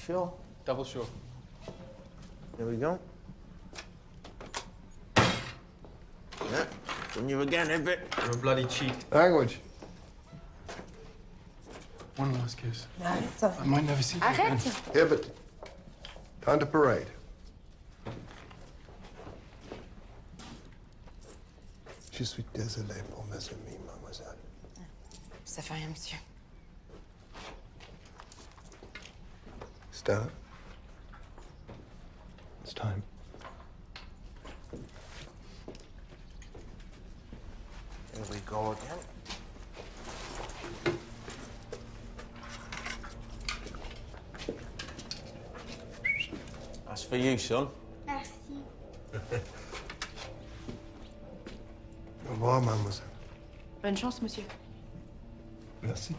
Sure? Double sure. There we go. Yeah, from you again, eh, bit? You're a bloody cheat. Language. One last kiss. Arrête. I might never see you again. Arrête. Here, but time to parade. Je suis désolé pour mes amis, mademoiselle. Ça fait rien, monsieur. Stella. It's time. Here we go again. That's for you, son. Merci. Au revoir, mademoiselle. Bonne chance, monsieur. Merci.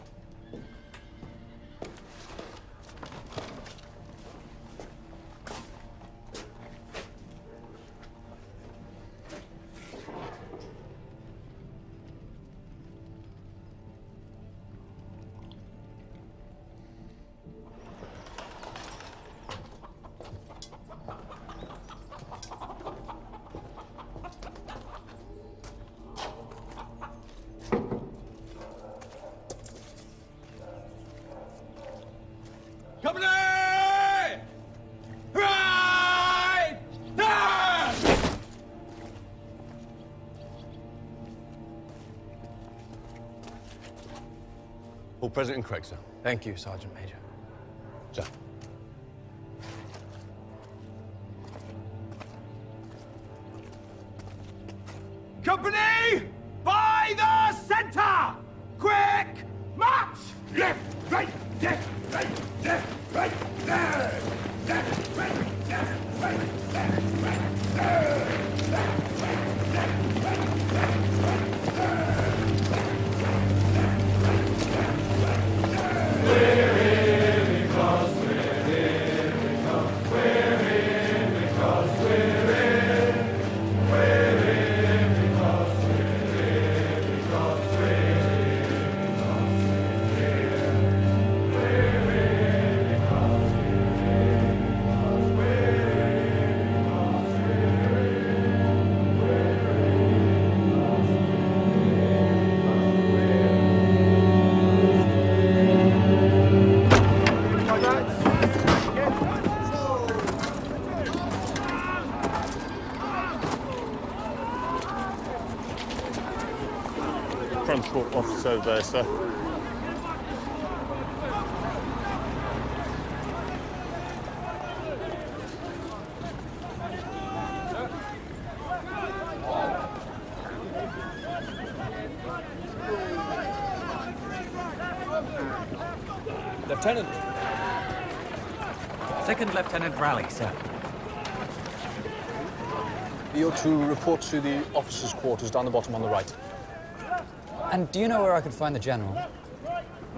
Company! Right! There! All present and correct, sir. Thank you, Sergeant Major. Sir. Company! By the center! Quick march! Left, right, left, right, left, right, left, left, right, left, right, left, right, left, left, right, left, right, left, right, left. Transport officer over there, sir. Lieutenant. Second Lieutenant Raleigh, sir. You're to report to the officers' quarters down the bottom on the right. And do you know where I could find the General?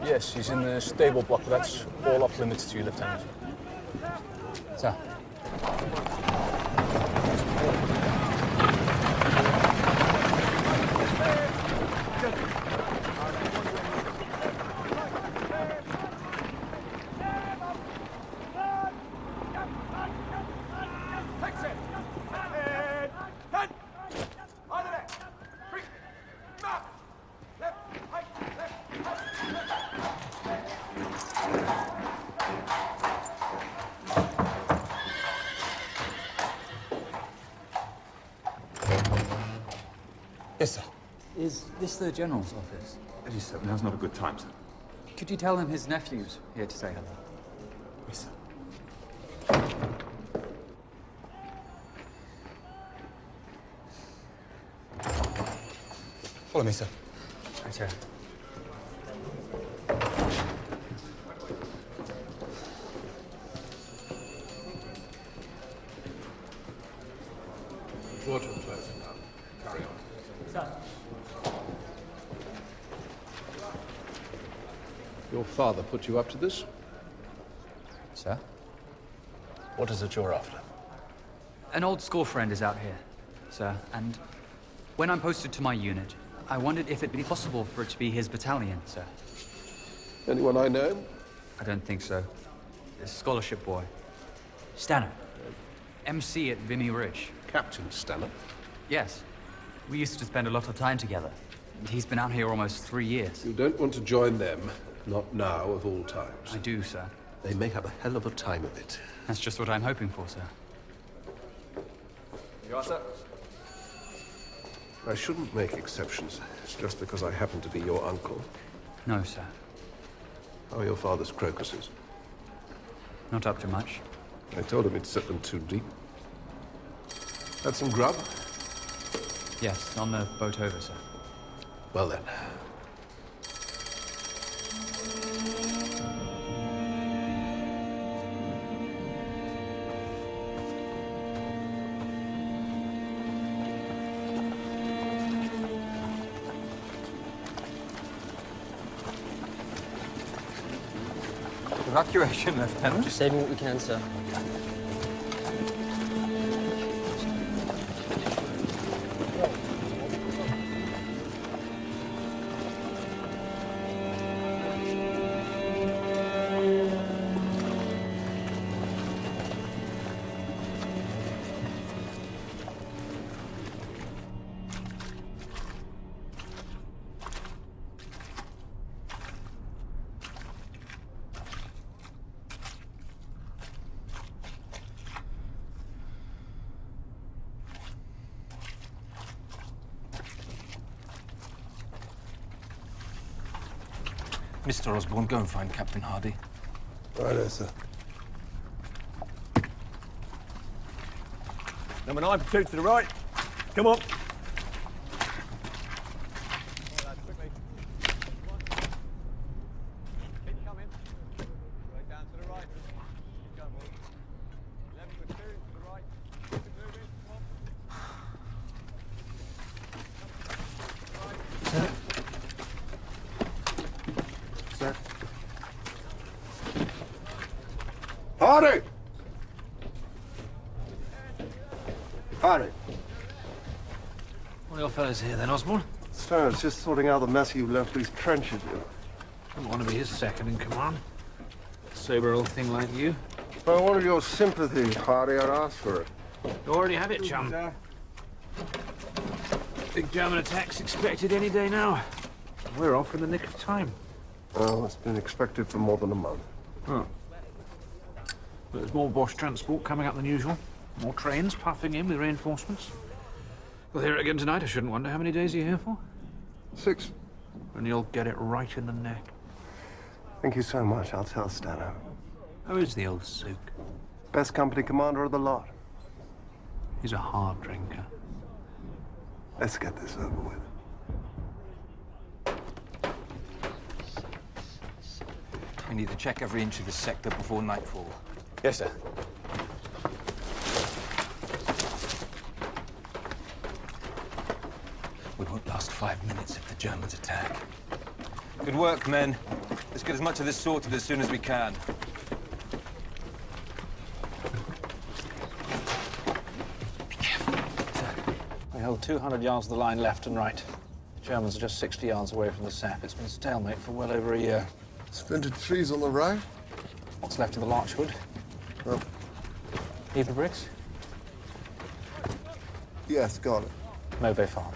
Yes, he's in the stable block, but that's all off limits to you, Lieutenant. Sir. Yes, sir. Is this the General's office? As you said, now's not a good time, sir. Could you tell him his nephew's here to say hello? Yes, sir. Follow me, sir. Right here. Watch him close now. Carry on. Sir. Your father put you up to this? Sir? What is it you're after? An old school friend is out here, sir, and when I'm posted to my unit, I wondered if it'd be possible for it to be his battalion, sir. Anyone I know? I don't think so. a scholarship boy. Stanhope. MC at Vimy Ridge. Captain Stanhope? Yes. We used to spend a lot of time together. He's been out here almost 3 years. You don't want to join them. Not now, of all times. I do, sir. They may have a hell of a time of it. That's just what I'm hoping for, sir. You are, sir? I shouldn't make exceptions, just because I happen to be your uncle. No, sir. How are your father's crocuses? Not up to much. I told him he'd set them too deep. Had some grub? Yes, on the boat over, sir. Well then. Evacuation, Lieutenant. Just saving what we can, sir. Mr. Osborne, go and find Captain Hardy. Righto, sir. Number 9, platoon to the right. Come on. Hardy! Hardy! What are your fellows here then, Osborne? Stanhope's just sorting out the mess you left these trenches in. I don't want to be his second in command. Sober old thing like you. If I wanted your sympathy, Hardy, I'd ask for it. You already have it, chum. Big German attack's expected any day now. We're off in the nick of time. Well, it's been expected for more than a month. Oh. But there's more Bosch transport coming up than usual. More trains puffing in with reinforcements. We'll hear it again tonight. I shouldn't wonder. How many days are you here for? 6. And you'll get it right in the neck. Thank you so much. I'll tell Stanhope. How is the old sook? Best company commander of the lot. He's a hard drinker. Let's get this over with. We need to check every inch of this sector before nightfall. Yes, sir. We won't last 5 minutes if the Germans attack. Good work, men. Let's get as much of this sorted as soon as we can. Be careful. We held 200 yards of the line left and right. The Germans are just 60 yards away from the sap. It's been stalemate for well over a year. Splintered trees on the right? What's left of the larch wood? Oh. Need the bricks? Yes, got it. Mauve Farm.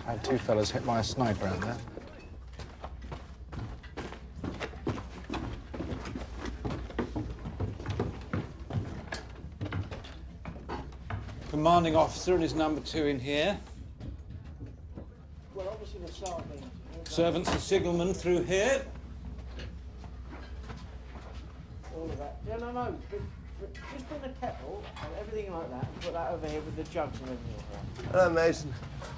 I had 2 fellas hit by a sniper out there. Commanding officer and his number 2 in here. Well, obviously the sergeant. Servants and signalmen through here. All of that. Yeah, no. But just bring the kettle and everything like that and put that over here with the jugs and everything like that. Hello, Mason.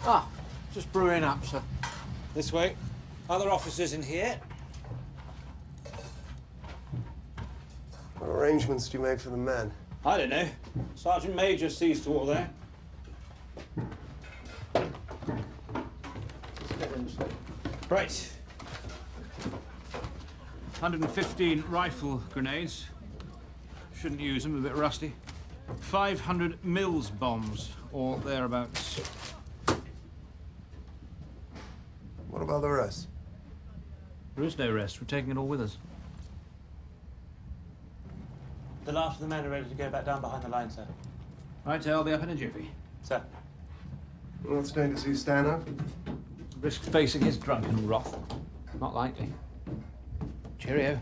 Ah, just brewing up, sir. This way. Other officers in here. What arrangements do you make for the men? I don't know. Sergeant Major sees to all that. Right. 115 rifle grenades. Shouldn't use them, a bit rusty. 500 Mills bombs, or thereabouts. What about the rest? There is no rest. We're taking it all with us. The last of the men are ready to go back down behind the line, sir. Right, I'll be up in a jiffy. Sir. What's going to see Stanhope? Risk facing his drunken wrath. Not likely. Cheerio.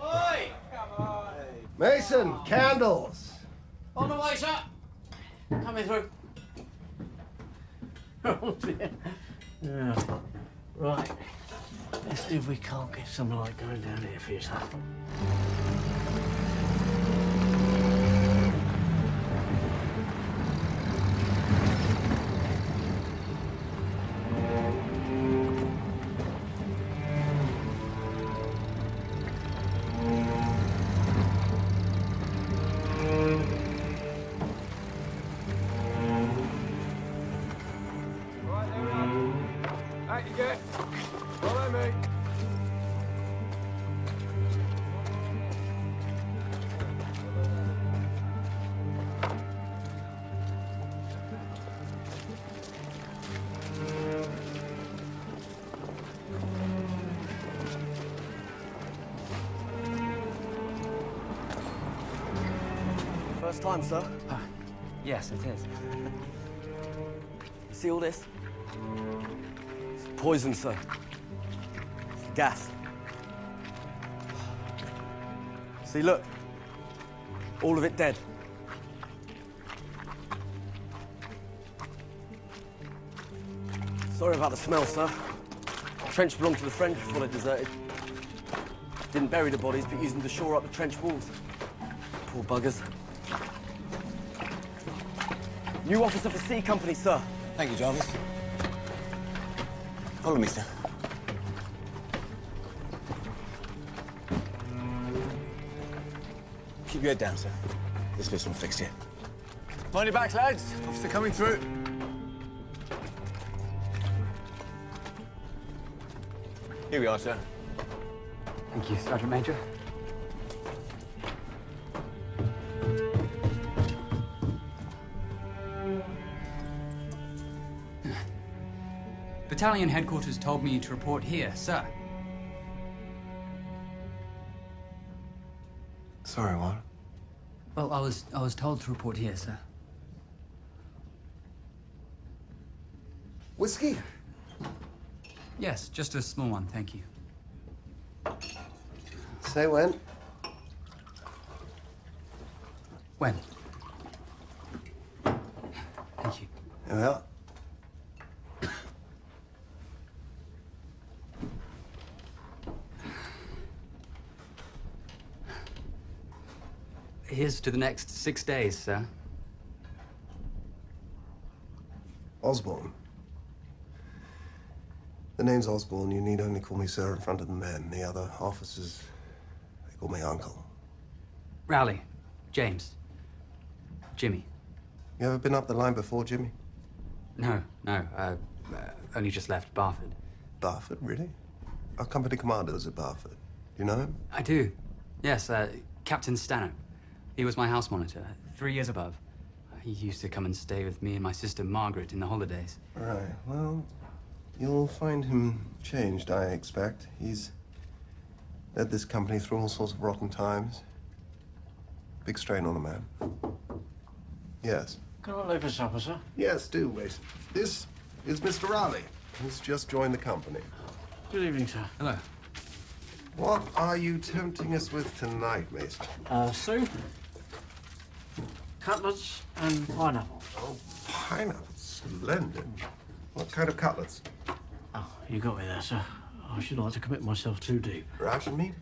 Oi! Come on! Mason, candles! On the way, sir! Coming through. Oh dear. Yeah. Right. Let's see if we can't get some light going down here for you, sir. Out you get. Follow me. First time, sir. Yes, it is. See all this? It's poison, sir. It's gas. See, look. All of it dead. Sorry about the smell, sir. The trench belonged to the French before they deserted. Didn't bury the bodies, but used them to shore up the trench walls. Poor buggers. New officer for C Company, sir. Thank you, Jarvis. Follow me, sir. Keep your head down, sir. This bit's not fixed yet. Mind your back, lads. Officer coming through. Here we are, sir. Thank you, Sergeant Major. Battalion headquarters told me to report here, sir. Sorry, what? Well, I was told to report here, sir. Whiskey? Yes, just a small one, thank you. Say when? When? Thank you. Well, Here's to the next 6 days, sir. Osborne. The name's Osborne. You need only call me sir in front of the men. The other officers, they call me uncle. Rowley. James. Jimmy. You ever been up the line before, Jimmy? No. Only just left Barford. Barford, really? Our company commander was at Barford. Do you know him? I do. Yes, Captain Stanhope. He was my house monitor, 3 years above. He used to come and stay with me and my sister Margaret in the holidays. Right, well, you'll find him changed, I expect. He's led this company through all sorts of rotten times. Big strain on the man. Yes. Can I leave for supper, sir? Yes, do, Mason. This is Mr. Raleigh. He's just joined the company. Good evening, sir. Hello. What are you tempting us with tonight, Mason? Soup, cutlets, and pineapple. Oh, pineapple. Splendid. What kind of cutlets? Oh, you got me there, sir. I shouldn't like to commit myself too deep. Ration meat?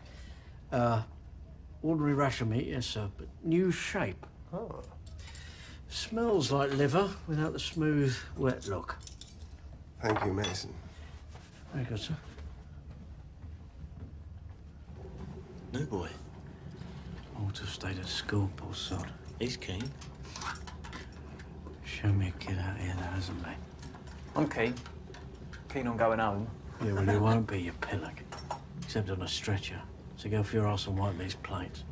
Ordinary ration meat, yes, sir, but new shape. Oh. Smells like liver without the smooth, wet look. Thank you, Mason. Very good, sir. No boy. Ought to have stayed at school, poor sod. He's keen. Show me a kid out here that hasn't, mate. I'm keen. Keen on going home. Yeah, well, you won't be, you pillock. Except on a stretcher. So go for your arse and wipe these plates.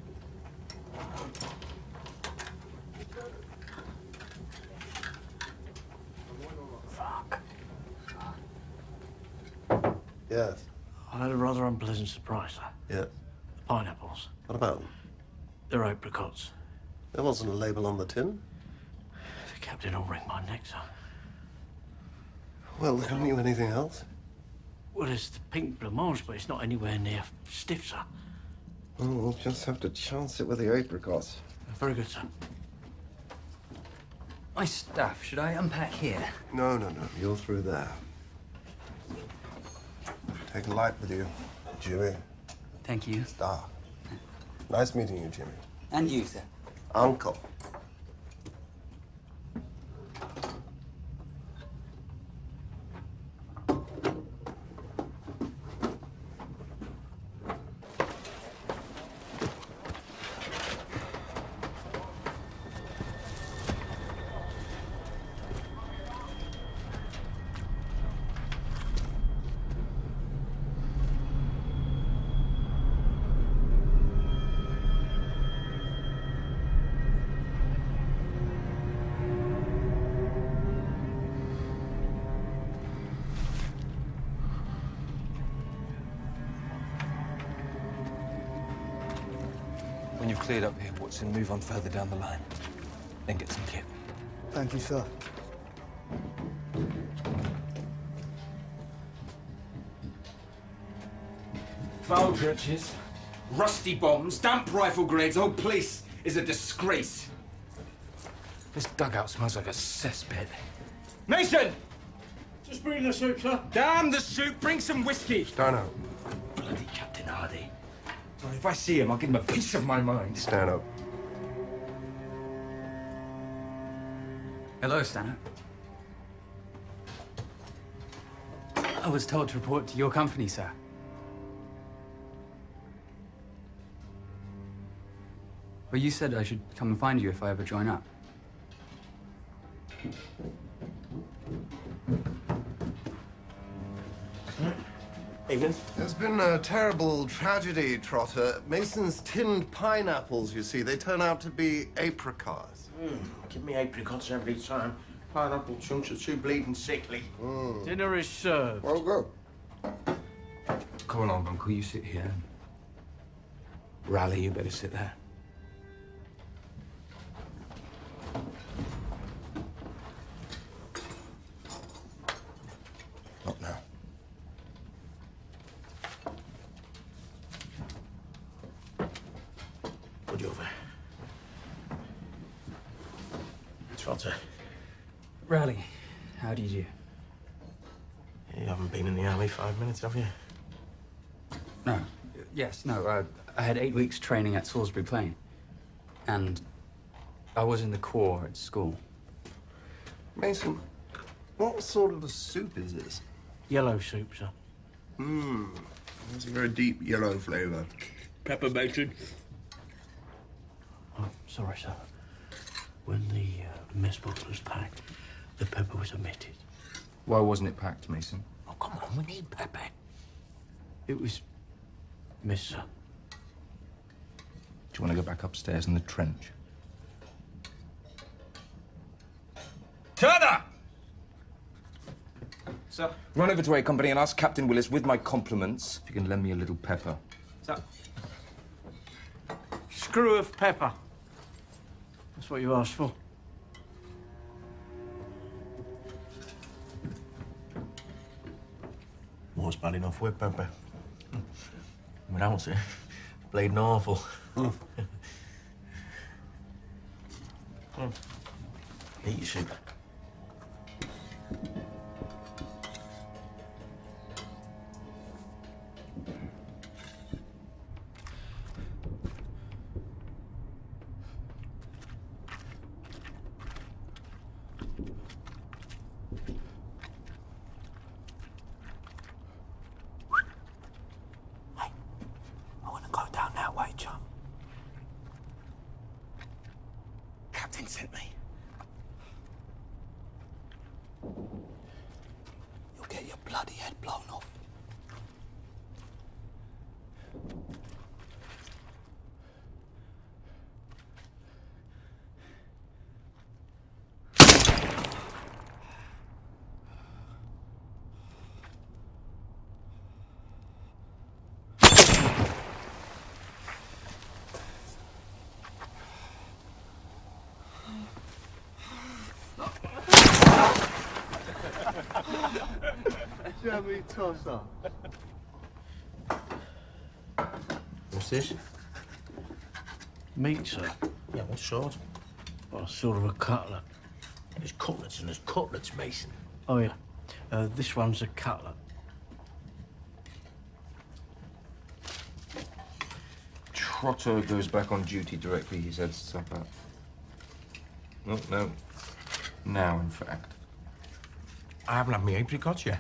Fuck. Yes. I had a rather unpleasant surprise, sir. Yes. The pineapples. What about them? They're apricots. There wasn't a label on the tin. The captain will wring my neck, sir. Well, haven't you anything else? Well, there's the pink blancmange, but it's not anywhere near stiff, sir. Well, we'll just have to chance it with the apricots. Very good, sir. My stuff, should I unpack here? No. You're through there. Take a light with you, Jimmy. Thank you. Star. Nice meeting you, Jimmy. And you, sir. Uncle. When you've cleared up here, Watson, move on further down the line. Then get some kit. Thank you, sir. Foul churches, rusty bombs, damp rifle grades, the whole place is a disgrace. This dugout smells like a cesspit. Mason! Just bring the soup, sir. Damn the soup, bring some whiskey. Stanhope. Bloody Captain Hardy. Well, if I see him, I'll give him a piece of my mind. Stanhope. Hello, Stanhope. I was told to report to your company, sir. Well, you said I should come and find you if I ever join up. Evening. There's been a terrible tragedy, Trotter. Mason's tinned pineapples, you see, they turn out to be apricots. Give me apricots every time. Pineapple chunks are too bleeding sickly. Dinner is served. Well, go. Come along, Uncle, you sit here. Rally, you better sit there. Not now. Put you over. Trotter, Rally, how do you do? you haven't been in the army 5 minutes, have you? No. Yes, no. I had 8 weeks training at Salisbury Plain. And I was in the Corps at school. Mason, what sort of a soup is this? Yellow soup, sir. It's a very deep yellow flavour. Pepper bacon. Oh, sorry, sir. When the mess box was packed, the pepper was omitted. Why wasn't it packed, Mason? Oh, come on, we need pepper. It was missed, sir. Do you want to go back upstairs in the trench? Turner! Sir? Run over to A Company and ask Captain Willis, with my compliments, if you can lend me a little pepper. Sir. Screw of pepper. That's what you asked for. War's bad enough with pepper. Without it, bleeding awful. Eat your soup. I want to go down that way, chum. Captain sent me. You'll get your bloody head blown off. Jammy tosser. What's this? Meat, sir. Yeah, what sort? Well, sort of a cutlet. There's cutlets and there's cutlets, Mason. Oh, yeah. This one's a cutlet. Trotto goes back on duty directly. He said supper. No. Now, in fact. I haven't had my apricots yet.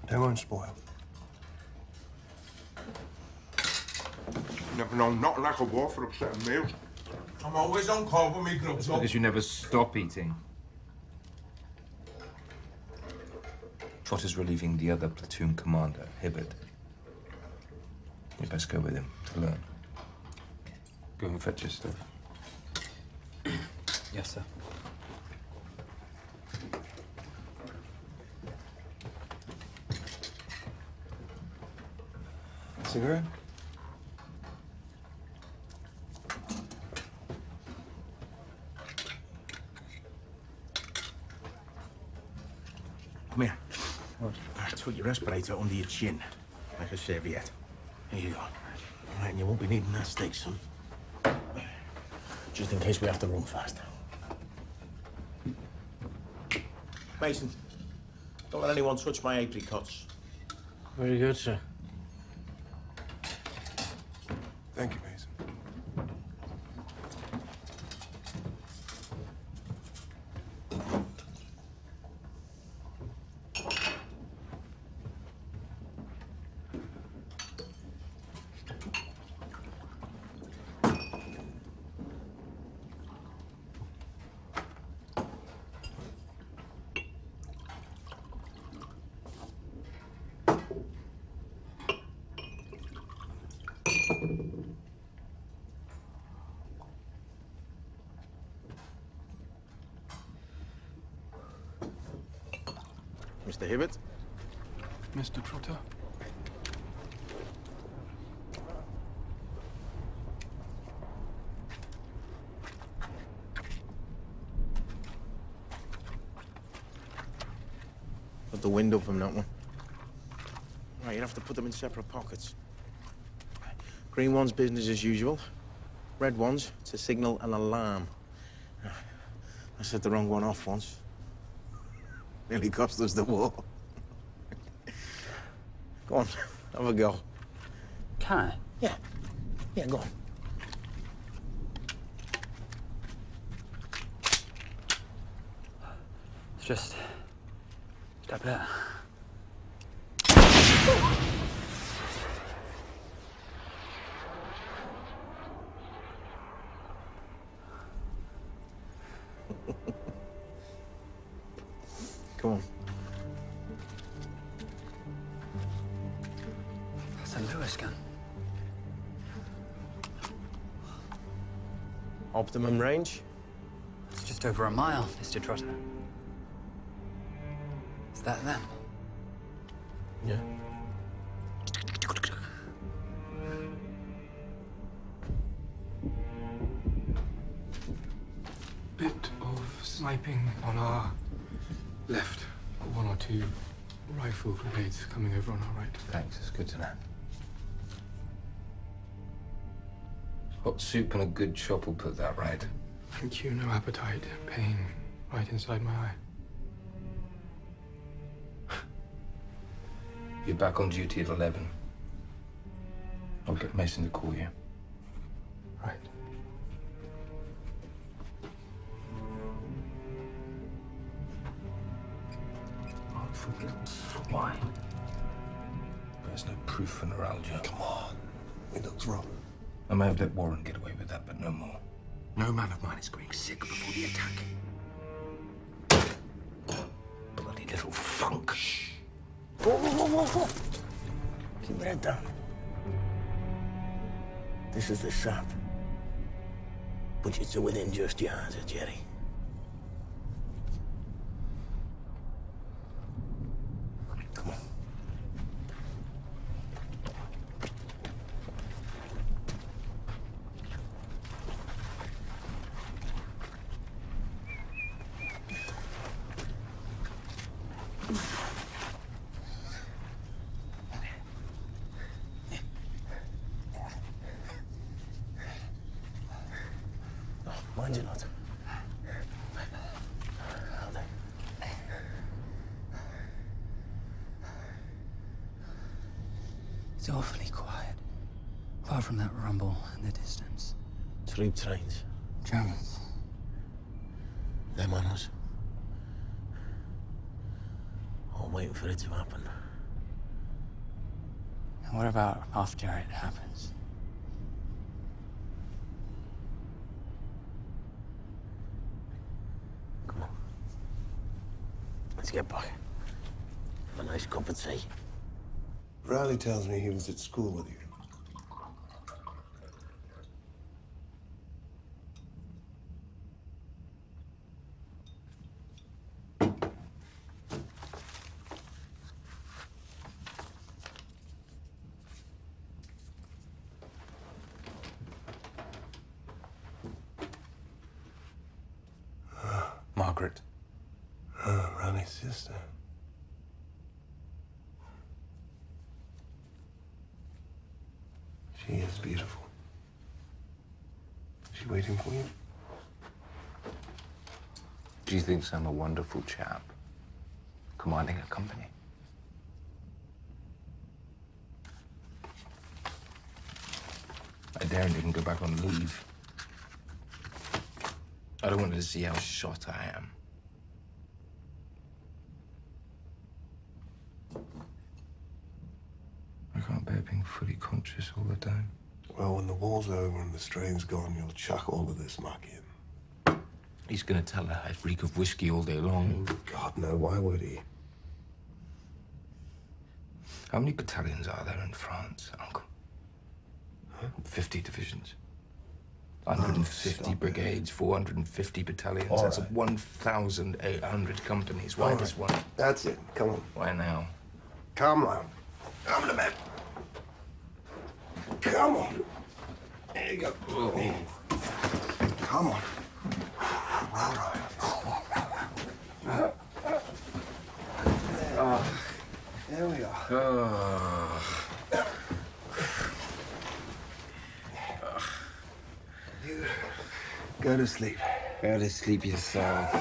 They won't spoil. Never known nothing like a war for upsetting meals. I'm always on call with me grubs That's up. because you never stop eating. Trotter's relieving the other platoon commander, Hibbert. You best go with him to learn. Go and fetch your stuff. Yes, sir. Cigarette? Come here. What? Put your respirator under your chin, like a serviette. Here you go. All right, and you won't be needing that stick, son. Just in case we have to run fast. Mason, don't let anyone touch my apricots. Very good, sir. Thank you, Mason. Mr. Hibbert? Mr. Trotter? Put the window from that one. Right, you'd have to put them in separate pockets. Green one's business as usual. Red one's to signal an alarm. I set the wrong one off once. Nearly cost us the war. Go on, have a go. Can I? Yeah. Yeah, go on. It's just step there. Come on. That's a Lewis gun. Optimum range? It's just over a mile, Mr. Trotter. Is that them? Yeah. Bit of sniping on our left. One or two rifle brigades coming over on our right. Thanks, it's good to know. Hot soup and a good chop will put that right. Thank you. No appetite. Pain right inside my eye. You're back on duty at 11. I'll get Mason to call you. Right. Oh, fucking swine. There's no proof for neuralgia. Come on. He looks wrong. I may have let Warren get away with that, but no more. No man of mine is going sick before the attack. Bloody little funk. Shh. Whoa. Keep your head down. This is the sap. Put you to within just yards of Jerry. Come on. Mind you not. It's awfully quiet. Apart from that rumble in the distance. Troop trains. Germans. Them on us. All waiting for it to happen. And what about after it happens? Come on. Let's get back. Have a nice cup of tea. Riley tells me he was at school with you. Margaret. Riley's sister. She is beautiful. Is she waiting for you? She thinks I'm a wonderful chap, commanding a company. I daren't even go back on leave. I don't want her to see how shot I am. I can't bear being fully conscious all the time. Well, when the war's over and the strain's gone, you'll chuck all of this muck in. He's gonna tell her I reek of whiskey all day long. Oh, God, no. Why would he? How many battalions are there in France, Uncle? 50 divisions. 150 brigades, 450 battalions. All That's right. 1,800 companies. Why All this right. one? That's it. Come on. Why now? Come on. Come on, man. Come on. There you go. Oh. Come on. All right. There we are. You go to sleep. Go to sleep yourself.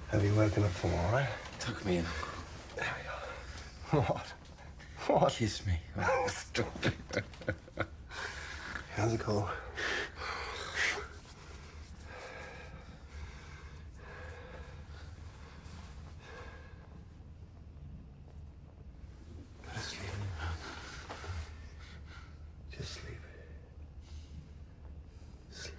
Have you woken up from all right? Tuck me in. There we are. What? Kiss me. Oh, stop it. How's it going? Go to sleep. Just sleep. Sleep.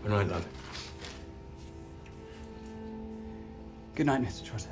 Good night, lad. Good night, Mr. Trotter.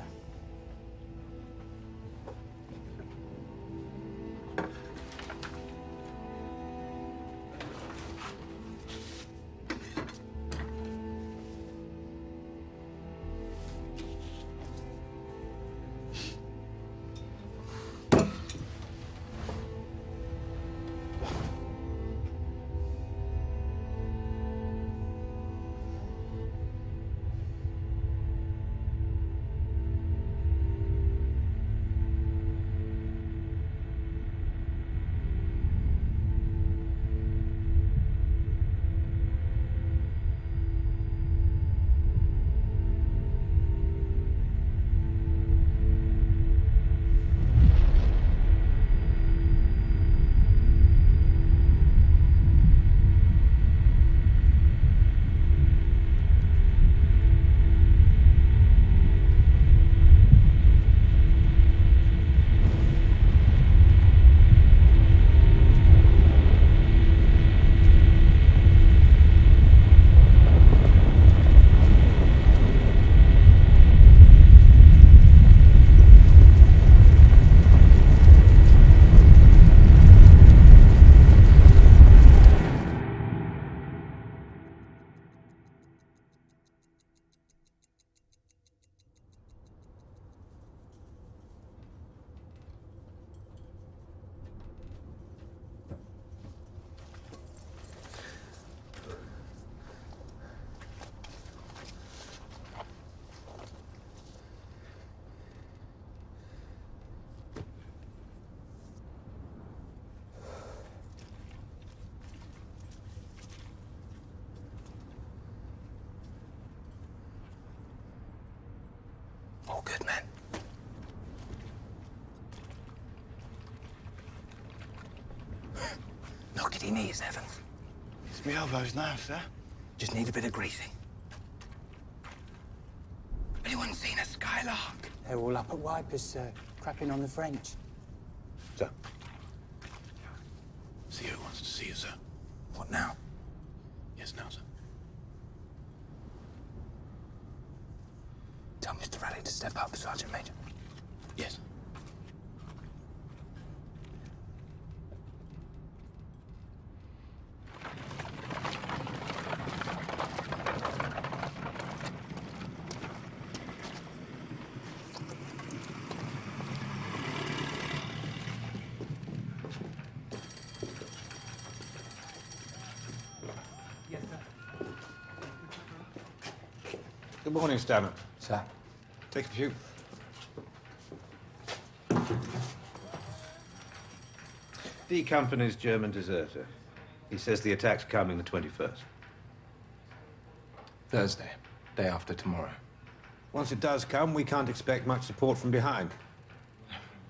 All good, man. Knocked at your knees, Evans. It's my elbows now, sir. Just need a bit of greasing. Anyone seen a skylark? They're all up at Wipers, sir. Crapping on the French. Sir? CEO wants to see you, sir. What now? Yes, now, sir. Tell Mr. Raleigh to step up, Sergeant Major. Yes. Good morning, Stanhope. Sir. Take a few. D Company's German deserter. He says the attack's coming the 21st. Thursday. Day after tomorrow. Once it does come, we can't expect much support from behind.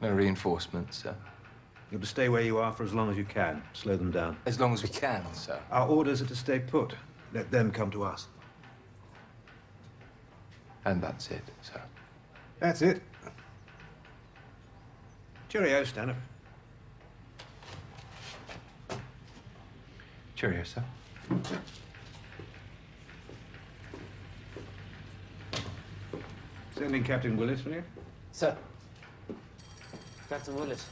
No reinforcements, sir. You're to stay where you are for as long as you can. Slow them down. As long as we can, sir. Our orders are to stay put. Let them come to us. And that's it, sir. That's it. Cheerio, Stanhope. Cheerio, sir. Sending Captain Willis for you? Sir. Captain Willis.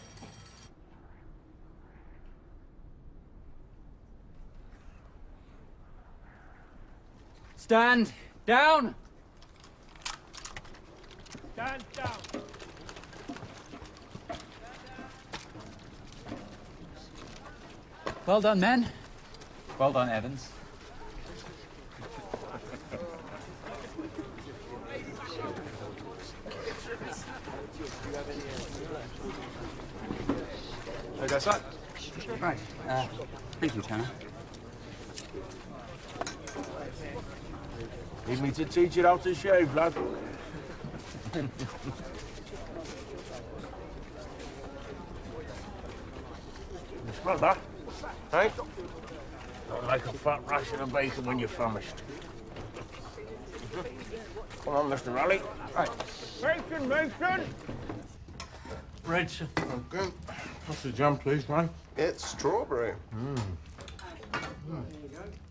Stand down! Stand down. Well done, men. Well done, Evans. Hey, that's that. Right. Thank you, Tanner. Need me to teach you how to shave, lad? You smell that? Hey? Not like a fat ration of bacon when you're famished. Come on, Mr. Raleigh. Right. Bacon, bacon! Bread, sir. Okay. What's the jam, please, man? It's strawberry.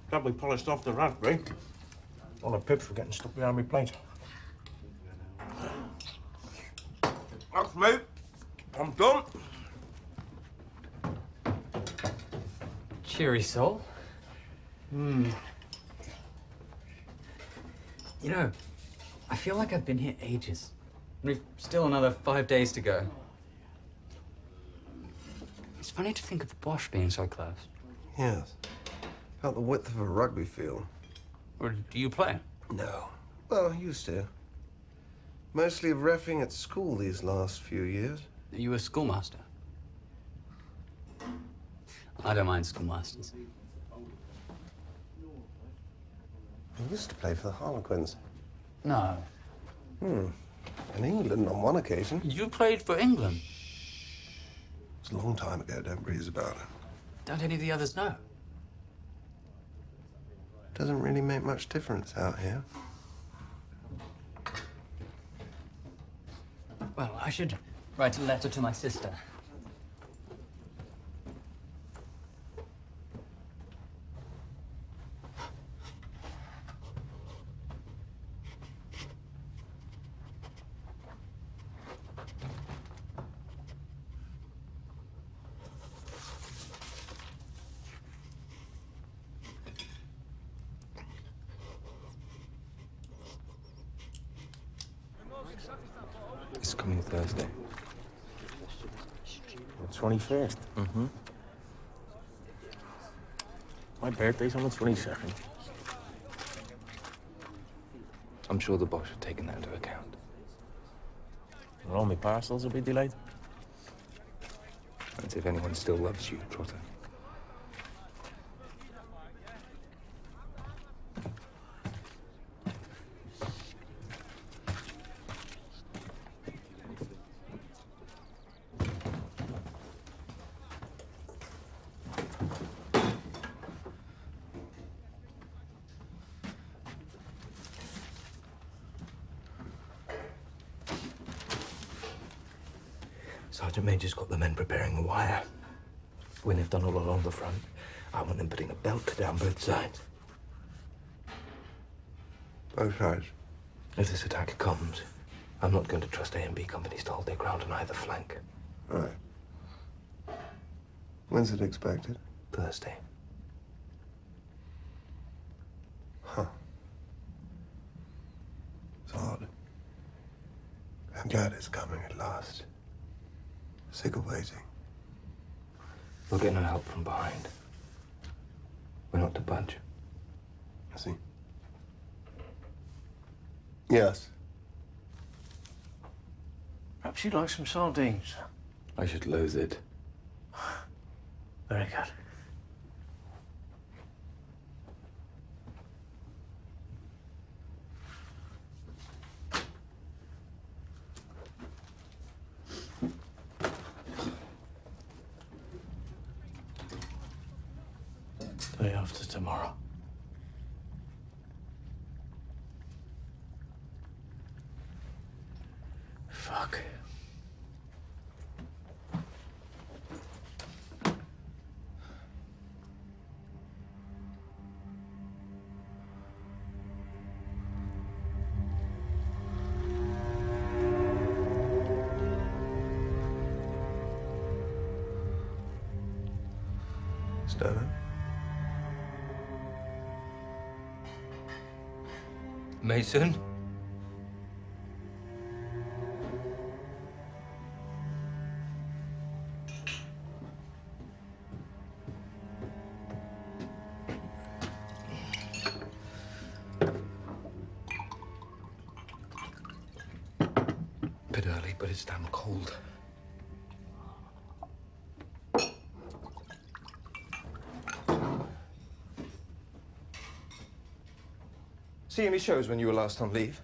Probably polished off the raspberry. All the pips were getting stuck behind my plate. That's me. I'm done. Cheery soul. You know, I feel like I've been here ages. We've still another 5 days to go. It's funny to think of Bosch being so close. Yes. About the width of a rugby field. Or do you play? No. Well, used to. Mostly reffing at school these last few years. Are you a schoolmaster? I don't mind schoolmasters. I used to play for the Harlequins. No. In England on one occasion. You played for England? It's a long time ago, don't breeze about it. Don't any of the others know? Doesn't really make much difference out here. Well, I should write a letter to my sister. It's coming Thursday. The 21st? Mm-hmm. My birthday's on the 22nd. I'm sure the Bosch have taken that into account. And all my parcels will be delayed. That's if anyone still loves you, Trotter. Sergeant Major's got the men preparing the wire. When they've done all along the front, I want them putting a belt down both sides. Both sides? If this attack comes, I'm not going to trust A and B companies to hold their ground on either flank. Right. When's it expected? Thursday. Huh. It's odd. I'm glad it's coming at last. Sick of waiting. We'll get no help from behind. We're not to budge. I see. Yes. Perhaps you'd like some sardines. I should loathe it. Very good. Day after tomorrow. Fuck. Stanhope? Mason? Bit early, but it's damn cold. See any shows when you were last on leave?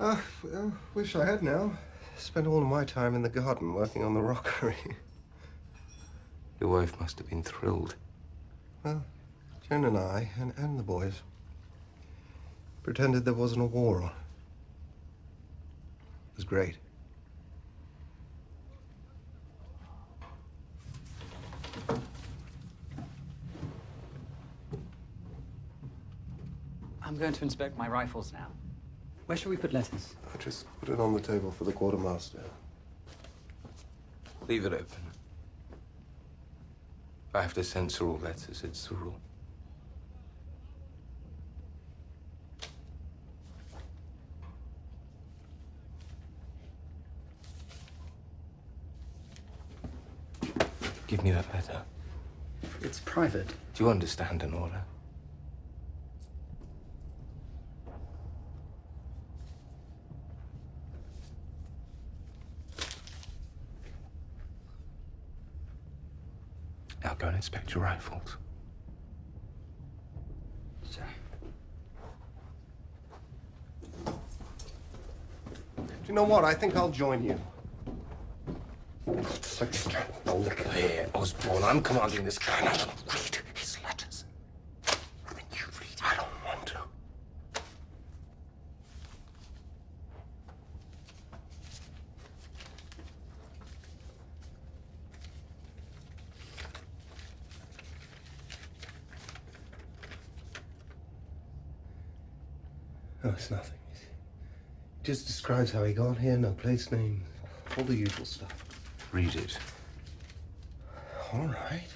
Well, wish I had now. Spent all of my time in the garden working on the rockery. Your wife must have been thrilled. Well, Jen and I, and the boys, pretended there wasn't a war on. It was great. I'm going to inspect my rifles now. Where shall we put letters? I just put it on the table for the quartermaster. Leave it open. I have to censor all letters, it's the rule. Give me that letter. It's private. Do you understand an order? Now go and inspect your rifles. Sir. Do you know what? I think I'll join you. Oh, look here, Osborne. I'm commanding this guy, and I don't read his letters. I think you read. I don't want to. Oh, it's nothing. It just describes how he got here, no place name, all the usual stuff. Read it. All right.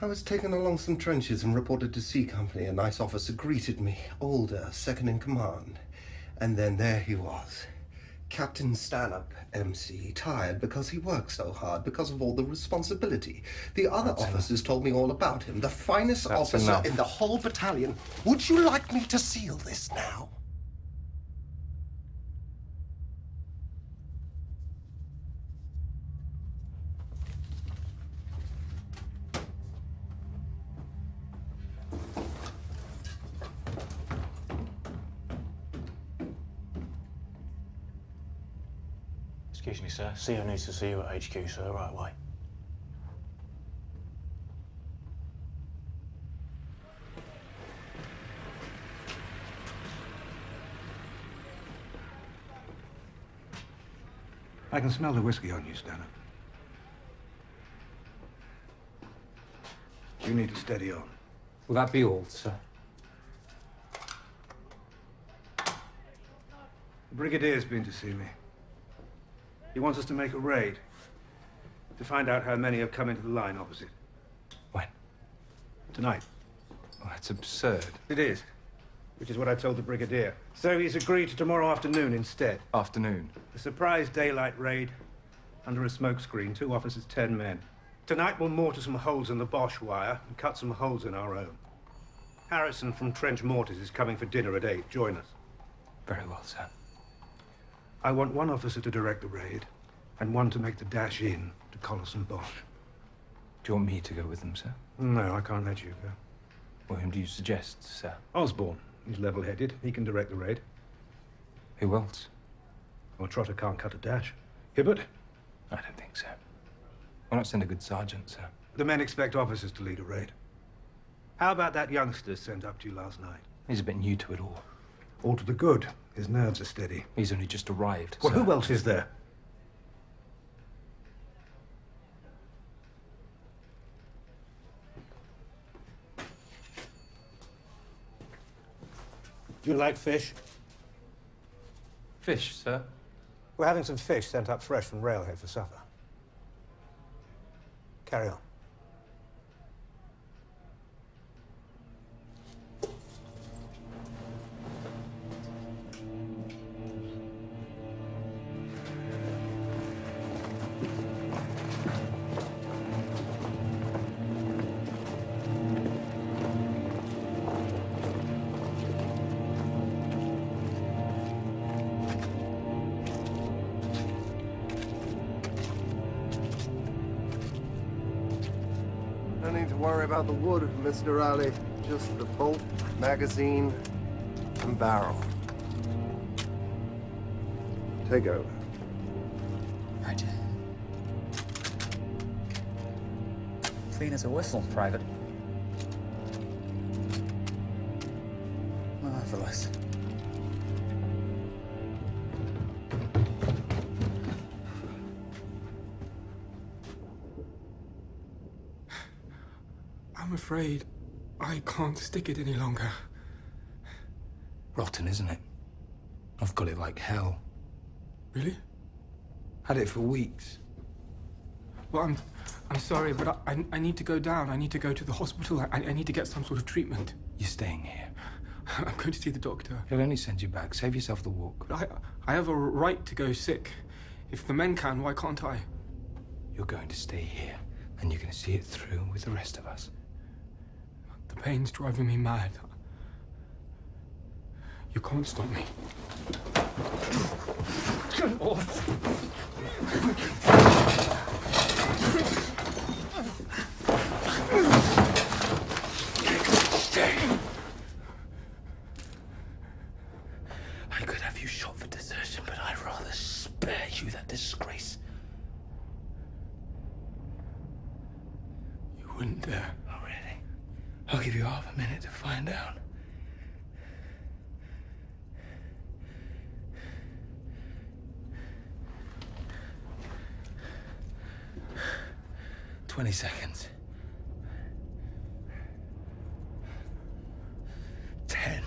I was taken along some trenches and reported to C Company. A nice officer greeted me, older, second in command. And then there he was. Captain Stanhope, MC, tired because he worked so hard, because of all the responsibility. The other officers told me all about him, the finest officer in the whole battalion. Would you like me to seal this now? Excuse me, sir. CEO needs to see you at HQ, sir, right away. I can smell the whiskey on you, Stanhope. You need to steady on. Will that be all, sir? The Brigadier's been to see me. He wants us to make a raid. To find out how many have come into the line opposite. When? Tonight. Oh, that's absurd. It is. Which is what I told the Brigadier. So he's agreed to tomorrow afternoon instead. Afternoon? A surprise daylight raid. Under a smoke screen, 2 officers, 10 men. Tonight we'll mortar some holes in the Bosch wire and cut some holes in our own. Harrison from Trench Mortars is coming for dinner at 8. Join us. Very well, sir. I want 1 officer to direct the raid and 1 to make the dash in to Collis and Bosch. Do you want me to go with them, sir? No, I can't let you go. Well, whom do you suggest, sir? Osborne. He's level-headed. He can direct the raid. Who else? Well, Trotter can't cut a dash. Hibbert? I don't think so. Why not send a good sergeant, sir? The men expect officers to lead a raid. How about that youngster sent up to you last night? He's a bit new to it all. All to the good. His nerves are steady. He's only just arrived, Well, sir. who else is there? Do you like fish? Fish, sir? We're having some fish sent up fresh from Railhead for supper. Carry on. No need to worry about the wood, Mr. Ali. Just the bolt, magazine, and barrel. Take over. Right. Clean as a whistle, Private. Marvelous. I'm afraid I can't stick it any longer. Rotten, isn't it? I've got it like hell. Really? Had it for weeks. Well, I'm sorry, but I need to go down. I need to go to the hospital. I need to get some sort of treatment. You're staying here. I'm going to see the doctor. He'll only send you back. Save yourself the walk. But I have a right to go sick. If the men can, why can't I? You're going to stay here, and you're going to see it through with the rest of us. The pain's driving me mad. You can't stop me. I could have you shot for desertion, but I'd rather spare you that disgrace. You wouldn't dare. Oh, really? I'll give you half a minute to find out. "20 seconds. 10.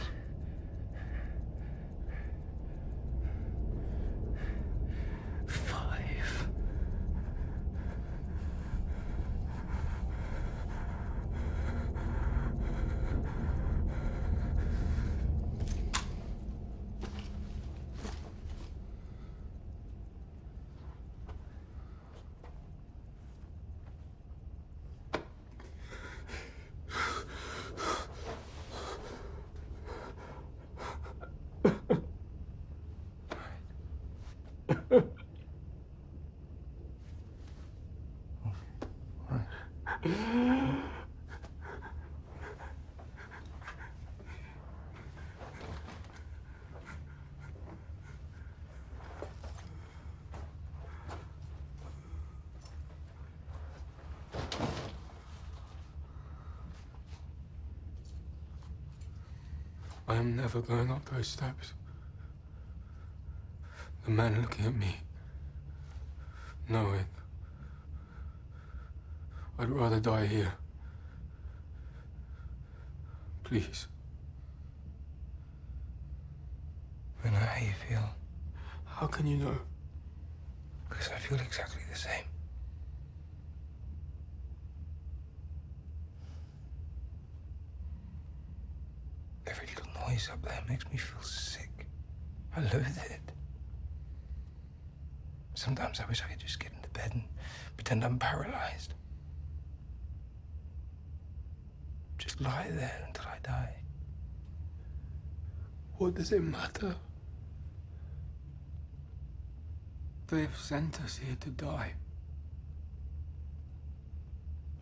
5. I am never going up those steps. The men looking at me, No, I'd rather die here. Please. I know how you feel. How can you know? Because I feel exactly the same. Every little noise up there makes me feel sick. I loathe it. Sometimes I wish I could just get into bed and pretend I'm paralyzed. Just lie there until I die. What does it matter? They've sent us here to die.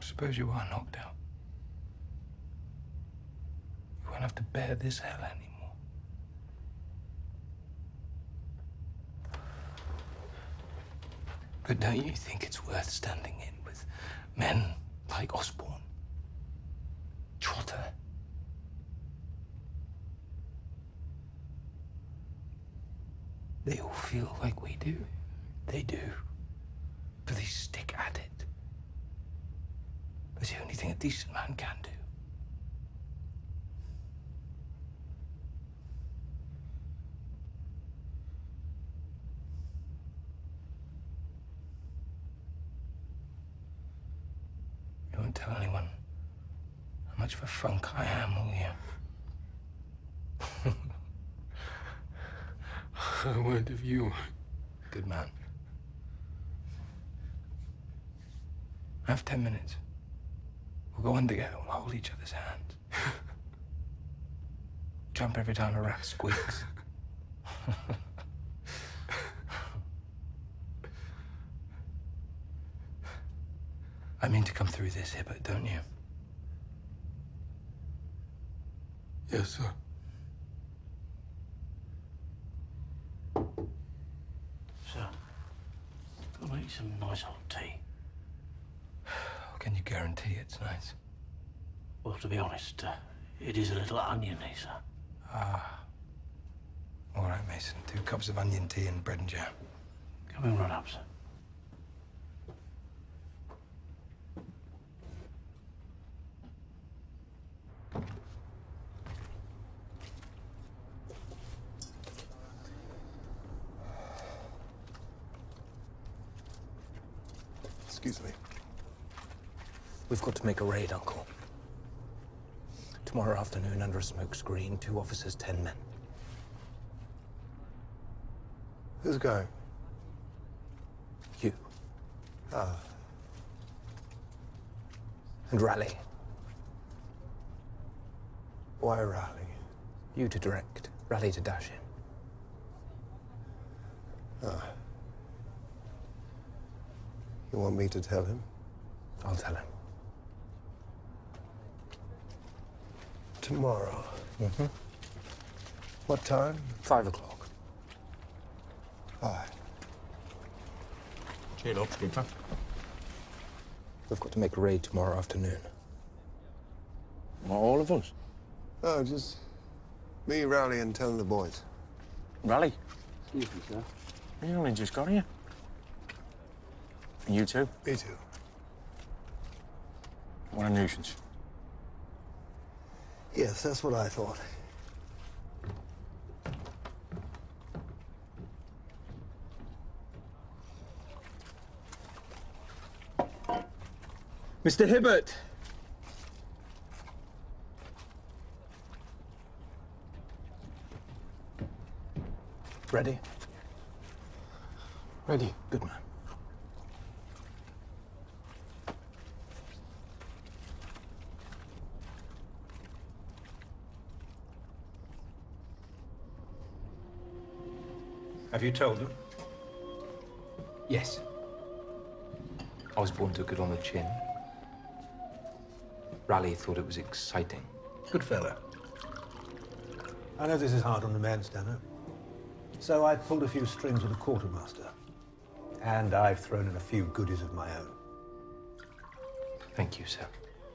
I suppose you are knocked out. You won't have to bear this hell anymore. But don't you think it's worth standing in with men like Osborne, Trotter? They all feel like we do. They do. But they stick at it. It's the only thing a decent man can do. You won't tell anyone how much of a funk I am, will you? I won't if you. Good man. Have 10 minutes. We'll go in together. We'll hold each other's hands. Jump every time a rat squeaks. I mean to come through this, Hibbert, don't you? Yes, sir. Sir, I'll make some nice hot tea. Can you guarantee it's nice? Well, to be honest, it is a little oniony, sir. Ah. All right, Mason. 2 cups of onion tea and bread and jam. Coming right up, sir. Excuse me. We've got to make a raid, Uncle. Tomorrow afternoon, under a smoke screen, 2 officers, 10 men. Who's going? You. Ah. And Raleigh. Why Raleigh? You to direct, Raleigh to dash in. Ah. You want me to tell him? I'll tell him. Tomorrow. Mm-hmm. What time? 5 o'clock. 5. Cheer up, skipper. We've got to make a raid tomorrow afternoon. Not all of us? Oh, just me, Rowley, and telling the boys. Rally? Excuse me, sir. You only just got here. And you too? Me too. What a nuisance. Yes, that's what I thought. Mr. Hibbert! Ready? Ready. Good man. Have you told them? Yes. Osborne took it on the chin. Raleigh thought it was exciting. Good fella. I know this is hard on the men, Stanhope. So I've pulled a few strings with the quartermaster. And I've thrown in a few goodies of my own. Thank you, sir.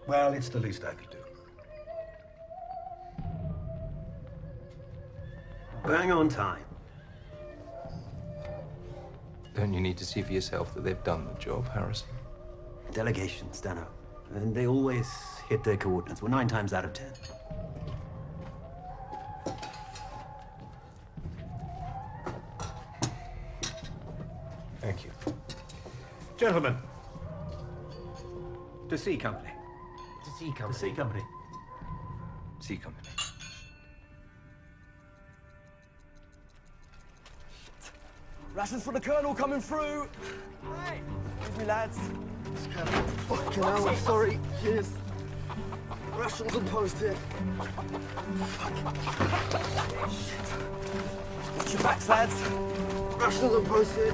Well, it's the least I could do. Bang on time. Don't you need to see for yourself that they've done the job, Harrison? Delegation, Stanhope. And they always hit their coordinates. Well, 9 times out of 10. Thank you. Gentlemen. To C Company. To C Company. To C Company. C Company. Rations for the Colonel coming through. Hey, excuse me, lads. Fucking hell, I'm sorry. Cheers. Rations on post here. Watch your backs, lads. Rations on post here.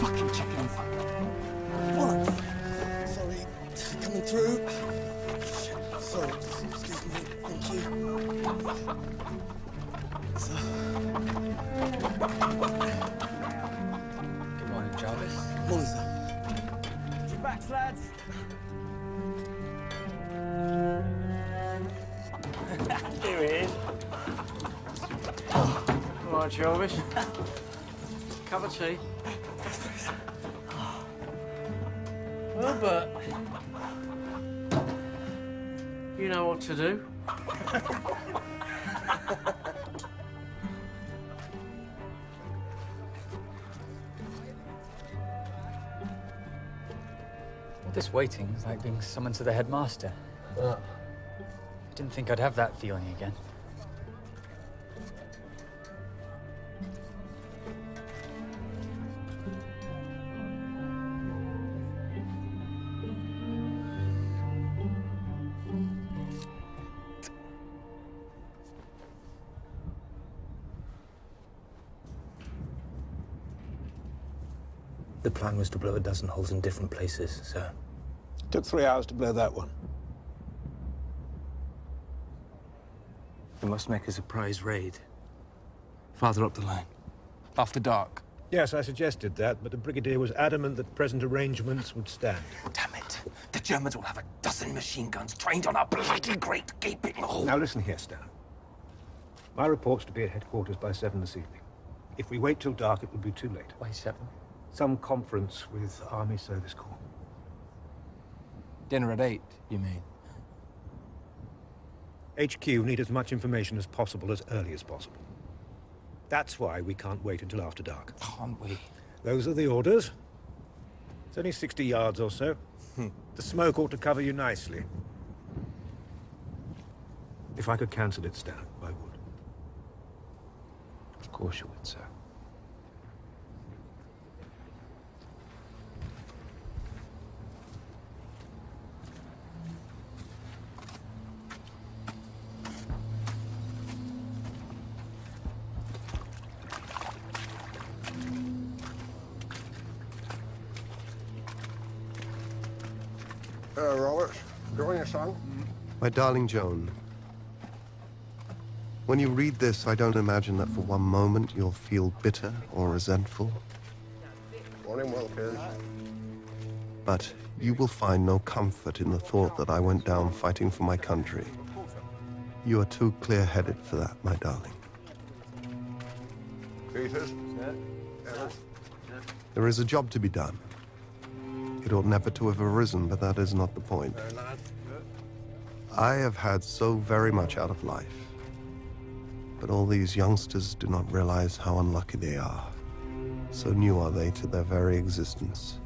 Fucking chickens. Bollocks. Sorry, coming through. Shit, sorry, excuse me. Thank you. Good morning, Jarvis. Morning, sir. Watch your backs, lads. Here he is. All right, Jarvis. Cup of tea. Well, but you know what to do. All this waiting is like being summoned to the headmaster. I didn't think I'd have that feeling again. The plan was to blow a dozen holes in different places, sir. Took 3 hours to blow that one. We must make a surprise raid. Farther up the line. After dark. Yes, I suggested that, but the Brigadier was adamant that present arrangements would stand. Damn it. The Germans will have a dozen machine guns trained on our bloody great gaping hole. Now listen here, Stan. My report's to be at headquarters by 7 this evening. If we wait till dark, it will be too late. Why 7? Some conference with Army Service Corps. Dinner at 8, you mean? HQ need as much information as possible as early as possible. That's why we can't wait until after dark. Can't we? Those are the orders. It's only 60 yards or so. The smoke ought to cover you nicely. If I could cancel it, Stan, I would. Of course you would, sir. Robert, join your son. My darling Joan, when you read this, I don't imagine that for one moment you'll feel bitter or resentful. Morning, well, Piers. But you will find no comfort in the thought that I went down fighting for my country. You are too clear-headed for that, my darling. Peters? There is a job to be done. It ought never to have arisen, but that is not the point. I have had so very much out of life, but all these youngsters do not realize how unlucky they are. So new are they to their very existence.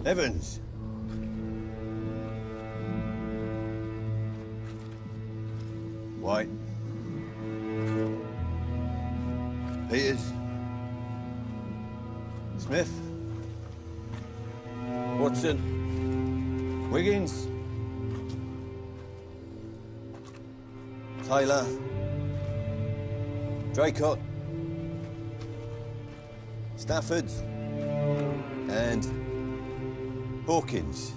Evans. White. Peters. Smith. Watson. Wiggins. Taylor. Draycott. Stafford. And Hawkins.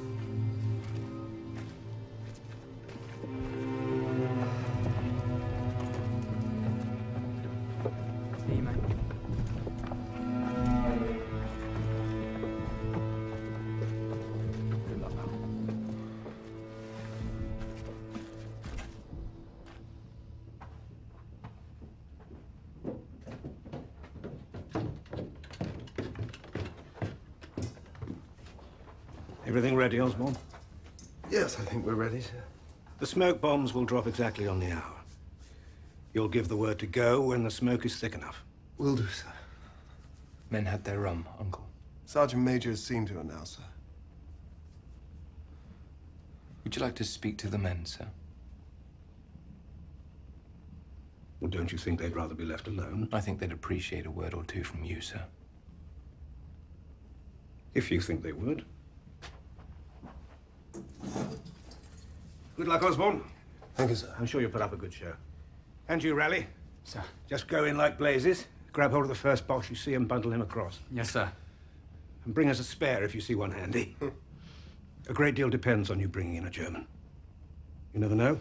Everything ready, Osborne? Yes, I think we're ready, sir. The smoke bombs will drop exactly on the hour. You'll give the word to go when the smoke is thick enough. Will do, sir. Men had their rum, Uncle. Sergeant Major has seen to it now, sir. Would you like to speak to the men, sir? Well, don't you think they'd rather be left alone? I think they'd appreciate a word or two from you, sir. If you think they would. Good luck, Osborne. Thank you, sir. I'm sure you'll put up a good show. And you, Raleigh? Sir. Just go in like blazes, grab hold of the first box you see and bundle him across. Yes, sir. And bring us a spare if you see one handy. A great deal depends on you bringing in a German. You never know.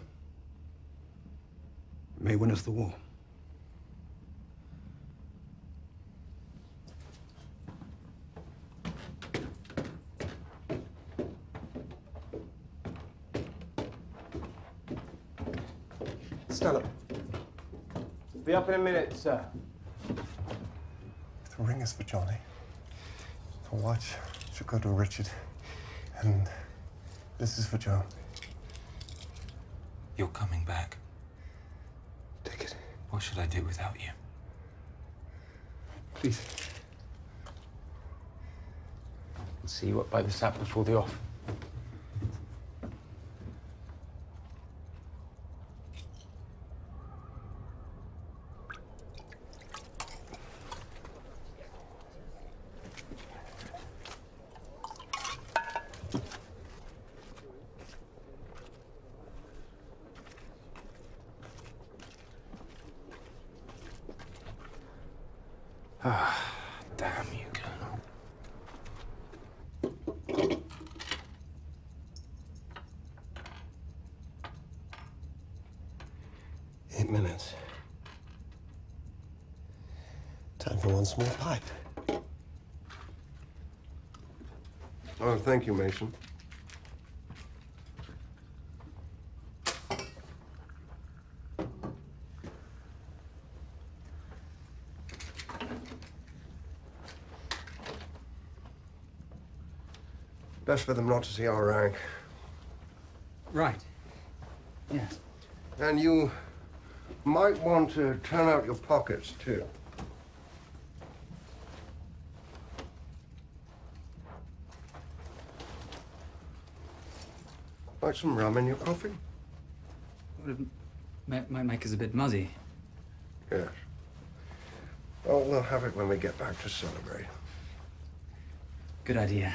It may win us the war. Stanhope. Be up in a minute, sir. The ring is for Johnny. The watch should go to Richard. And this is for Joe. You're coming back. Take it. What should I do without you? Please. I'll see you up by the sap before the off. Ah, damn you, Colonel. 8 minutes. Time for one small pipe. Oh, thank you, Mason. Best for them not to see our rank. Right. Yes. And you might want to turn out your pockets, too. Like some rum in your coffee? Might make us a bit muzzy. Yes. Well, we'll have it when we get back to celebrate. Good idea.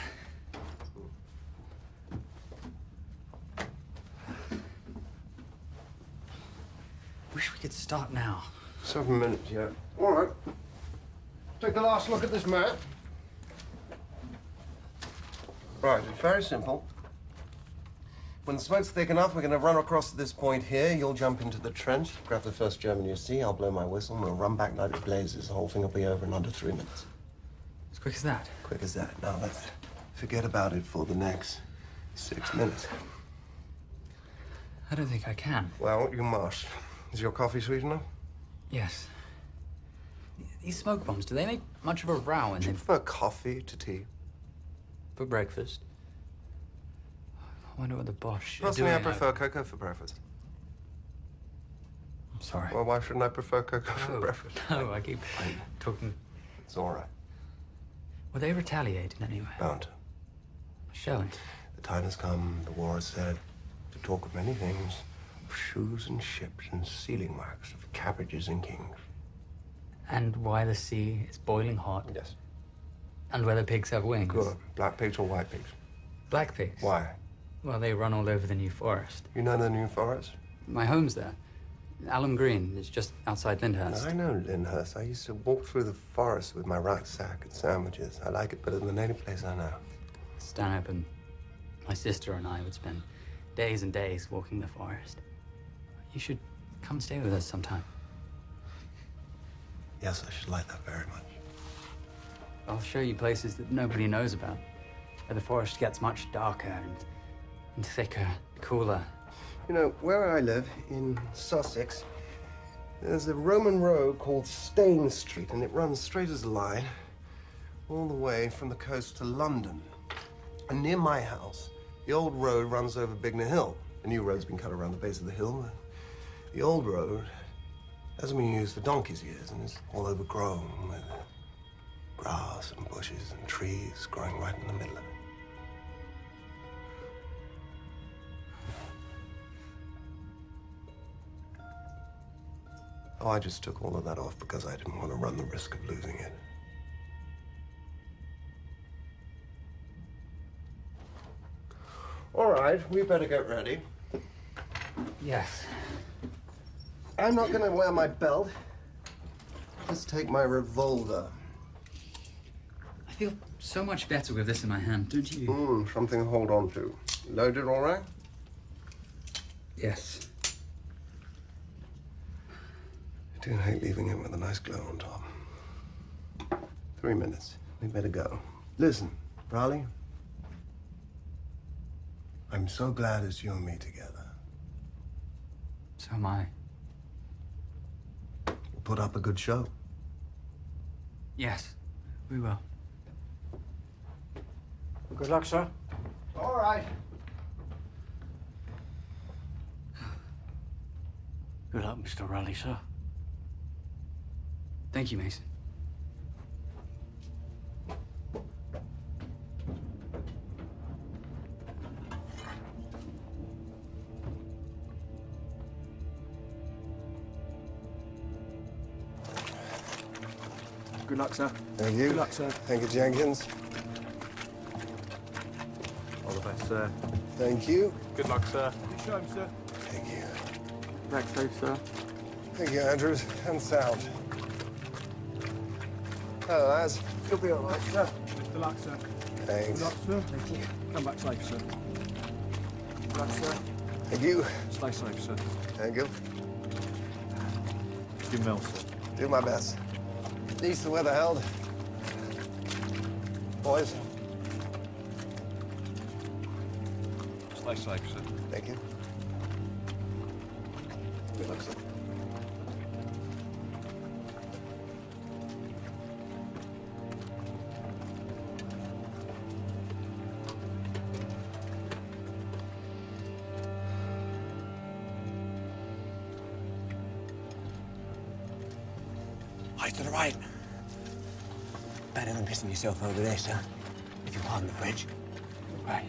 Wish we could start now. 7 minutes yet. All right. Take a last look at this map. Right, it's very simple. When the smoke's thick enough, we're going to run across to this point here. You'll jump into the trench, grab the first German you see. I'll blow my whistle, and we'll run back like it blazes. The whole thing will be over in under 3 minutes. As quick as that? Quick as that. Now, let's forget about it for the next 6 minutes. I don't think I can. Well, you must. Is your coffee sweet enough? Yes. These smoke bombs, do they make much of a row when Do you prefer coffee to tea? For breakfast? I wonder what the Bosch are Personally, doing. I prefer cocoa for breakfast. I'm sorry. Well, why shouldn't I prefer cocoa for breakfast? No, I keep talking. It's all right. Will they retaliate in any way? Bound to. Shall it? The time has come, the war is said, to talk of many things. Of shoes and ships and sealing wax, of cabbages and kings. And why the sea is boiling hot. Yes. And whether pigs have wings. Good. Black pigs or white pigs? Black pigs. Why? Well, they run all over the New Forest. You know the New Forest? My home's there. Alum Green. It's just outside Lyndhurst. I know Lyndhurst. I used to walk through the forest with my rucksack and sandwiches. I like it better than any place I know. Stanhope and my sister and I would spend days and days walking the forest. You should come and stay with us sometime. Yes, I should like that very much. I'll show you places that nobody knows about, where the forest gets much darker and thicker, cooler. You know, where I live, in Sussex, there's a Roman road called Stane Street, and it runs straight as a line all the way from the coast to London. And near my house, the old road runs over Bignor Hill. The new road's been cut around the base of the hill. The old road hasn't been used for donkey's years and is all overgrown with grass and bushes and trees growing right in the middle of it. Oh, I just took all of that off because I didn't want to run the risk of losing it. All right, we better get ready. Yes. I'm not going to wear my belt. Just take my revolver. I feel so much better with this in my hand, don't you? Something to hold on to. Loaded all right? Yes. I do hate leaving it with a nice glow on top. 3 minutes. We better go. Listen, Raleigh. I'm so glad it's you and me together. So am I. We'll put up a good show. Yes, we will. Good luck, sir. All right. Good luck, Mr. Raleigh, sir. Thank you, Mason. Good luck, sir. Thank you. Good luck, sir. Thank you, Jenkins. All the best, sir. Thank you. Good luck, sir. Good show, sir. Thank you. Back safe, sir. Thank you, Andrews. And sound. Hello, lads. You'll be all right, sir. Good luck, sir. Thanks. Good luck, sir. Thank you. Come back safe, sir. Good luck, sir. Thank you. Stay safe, sir. Thank you. You well, sir. Do my best. At least the weather held. Boys. Stay safe, sir. Thank you. Good luck, sir. Eyes to the right. Better than pissing yourself over there, sir. If you pardon the French. Right.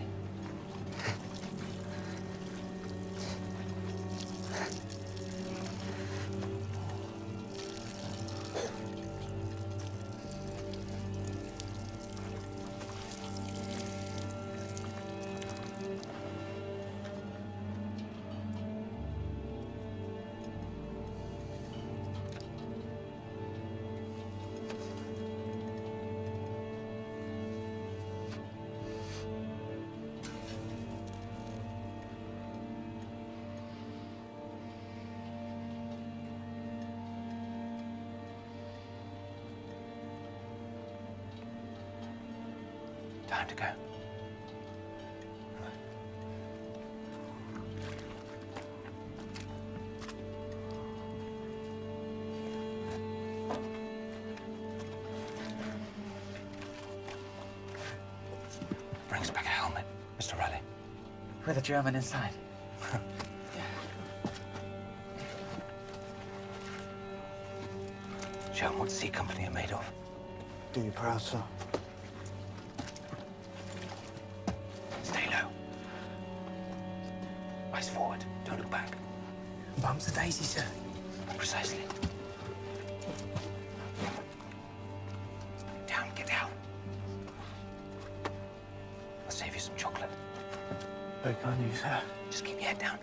Time to go. Brings back a helmet, Mr. Raleigh. With a German inside. Show 'em what C Company are made of. Do you proud, sir? Stay low. Eyes forward. Don't look back. Bumps the daisy, sir. Precisely. Down, get down. I'll save you some chocolate. Very kind of you, sir. Just keep your head down.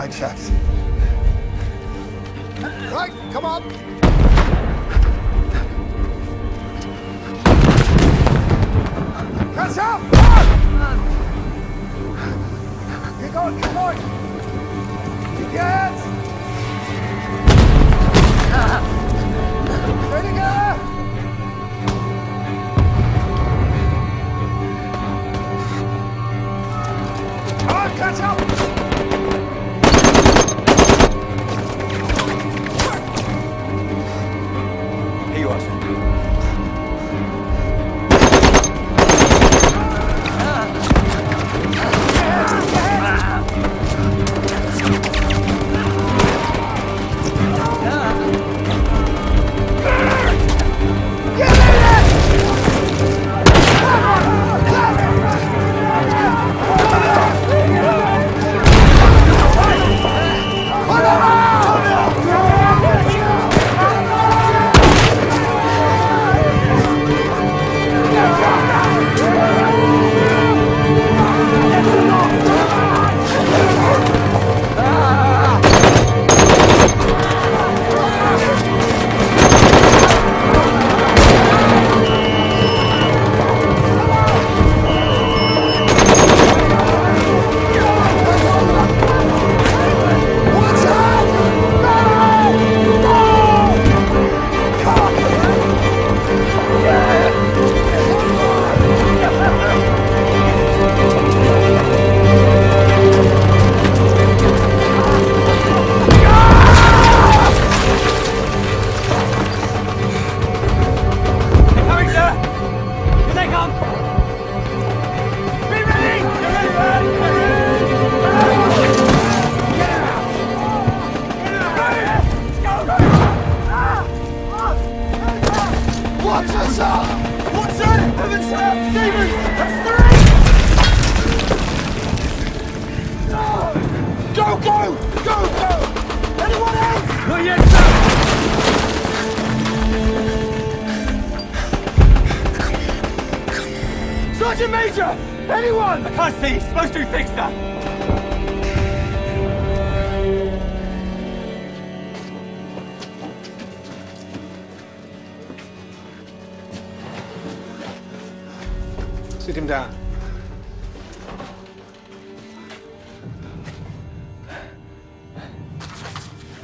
right, chaps. Right, come on. Catch up! Keep going, keep going! Keep your hands! Stay together! Come on, catch up! Here you are, sir. Sergeant Major! Anyone! I can't see. Supposed to be fixed up. Sit him down.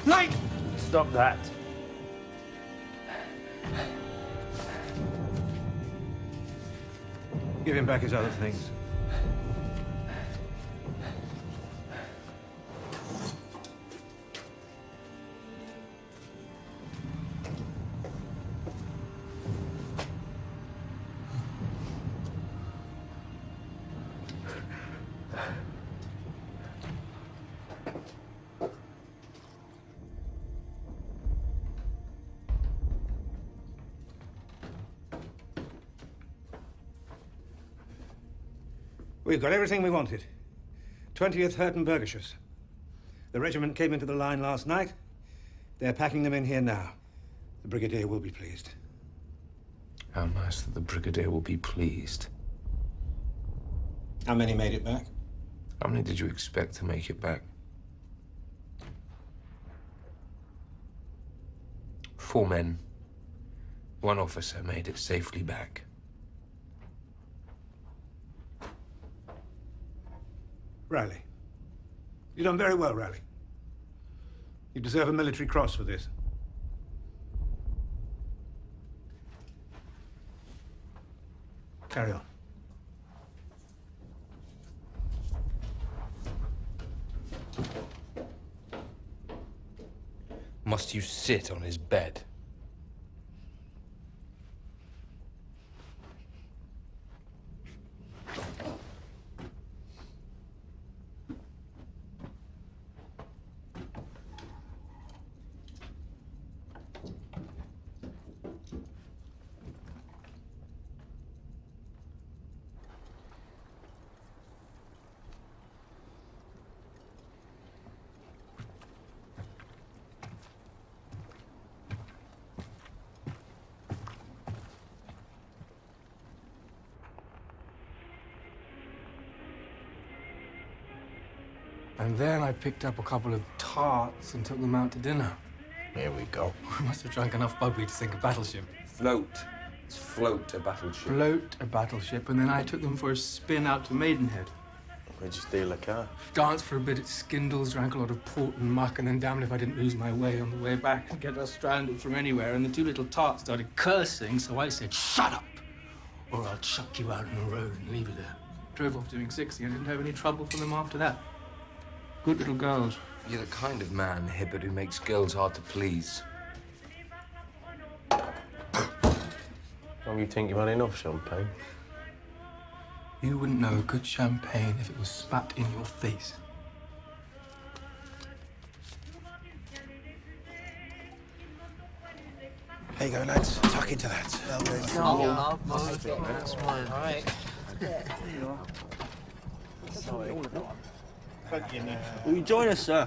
Light! Stop that. Give him back his other things. We've got everything we wanted. 20th Hurtenbergisches. The regiment came into the line last night. They're packing them in here now. The Brigadier will be pleased. How nice that the Brigadier will be pleased. How many made it back? How many did you expect to make it back? 4 men. 1 officer made it safely back. Riley. You've done very well, Riley. You deserve a military cross for this. Carry on. Must you sit on his bed? And then I picked up a couple of tarts and took them out to dinner. Here we go. I must have drunk enough bubbly to sink a battleship. Float. It's float a battleship. Float a battleship, and then I took them for a spin out to Maidenhead. Where'd you steal a car? Danced for a bit at Skindles, drank a lot of port and muck, and then damned if I didn't lose my way on the way back and get us stranded from anywhere. And the two little tarts started cursing, so I said, "Shut up, or I'll chuck you out on the road and leave you there." Drove off doing 60 and didn't have any trouble from them after that. Good little girls. You're the kind of man, Hibbert, who makes girls hard to please. Don't you think you've had enough champagne? You wouldn't know a good champagne if it was spat in your face. There you go, lads. Tuck into that. That's mine. All right. Sorry. Will you join us, sir?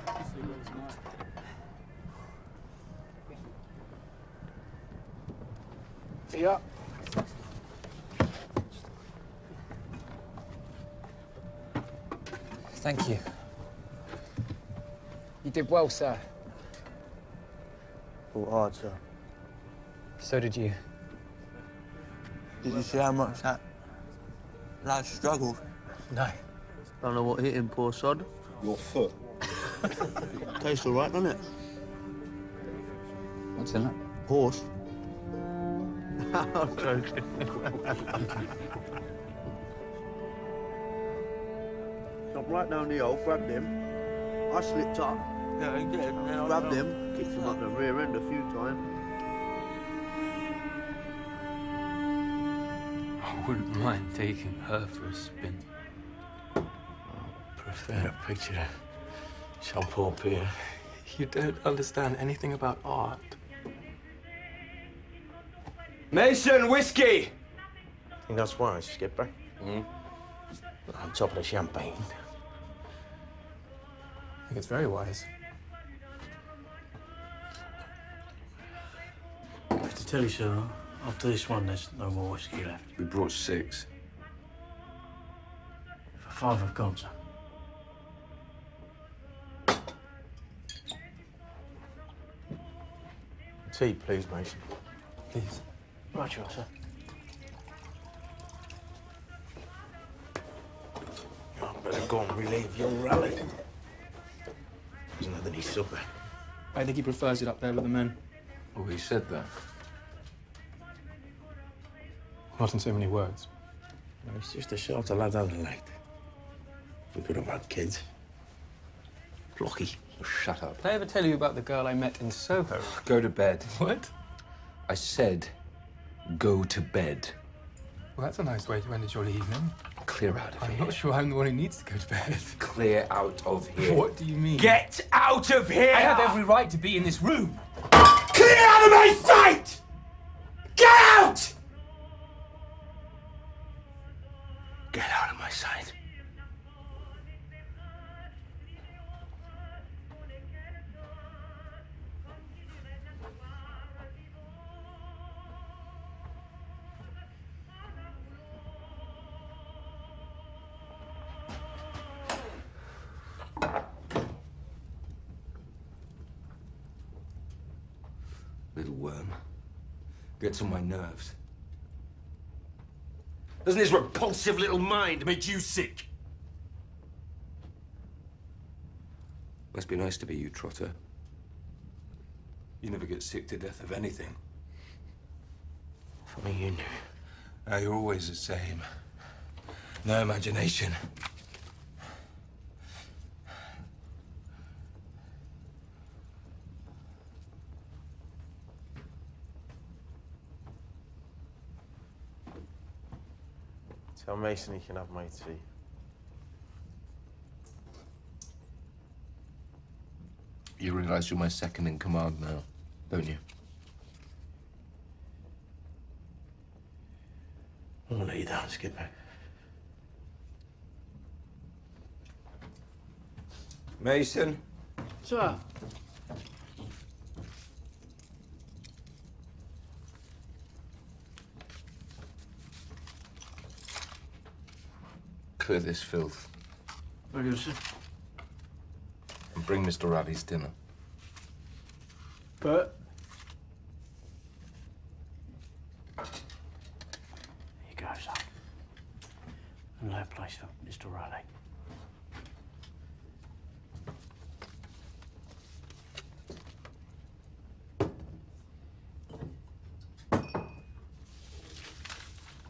Yeah. Thank you. You did well, sir. Fought hard, sir. So did you. Did you see how much that lad struggled? No. Don't know what hit him, poor sod. Your foot. Tastes all right, doesn't it? What's in it? Horse. I'm joking. Shot right down the hole, grabbed him. I slipped up. Yeah, he did. Grabbed him, kicked him up the rear end a few times. I wouldn't mind taking her for a spin. Prefer to picture of Jean-Paul Pierre. You don't understand anything about art. Mason, whiskey! Think that's wise, Skipper? On top of the champagne. I think it's very wise. To tell you, sir, after this one, there's no more whiskey left. We brought 6. 5 have gone, sir. Tea, please, Mason. Please. Right, you are, sir. You better go and relieve your rally. There's another nice supper. I think he prefers it up there with the men. Oh, he said that. Not in so many words. It's just a shorter lad than liked. If we could have had kids. Blocky. Shut up. Did I ever tell you about the girl I met in Soho? Go to bed. What? I said, go to bed. Well, that's a nice way to end a jolly evening. Clear out of I'm here. not sure I'm the one who needs to go to bed. Clear out of here. What do you mean? Get out of here! I have every right to be in this room. Clear out of my sight! Get out! Get out of my sight. Little worm. Gets on my nerves. Doesn't his repulsive little mind make you sick? Must be nice to be you, Trotter. You never get sick to death of anything. If only you knew. You're always the same. No imagination. Tell Mason he can have my tea. You realise you're my second in command now, don't you? I won't let you down, Skipper. Mason. Sir. Clear this filth. Very good, sir. bring Mr. Riley's dinner. But here you go, son. And lay a place for Mr. Riley.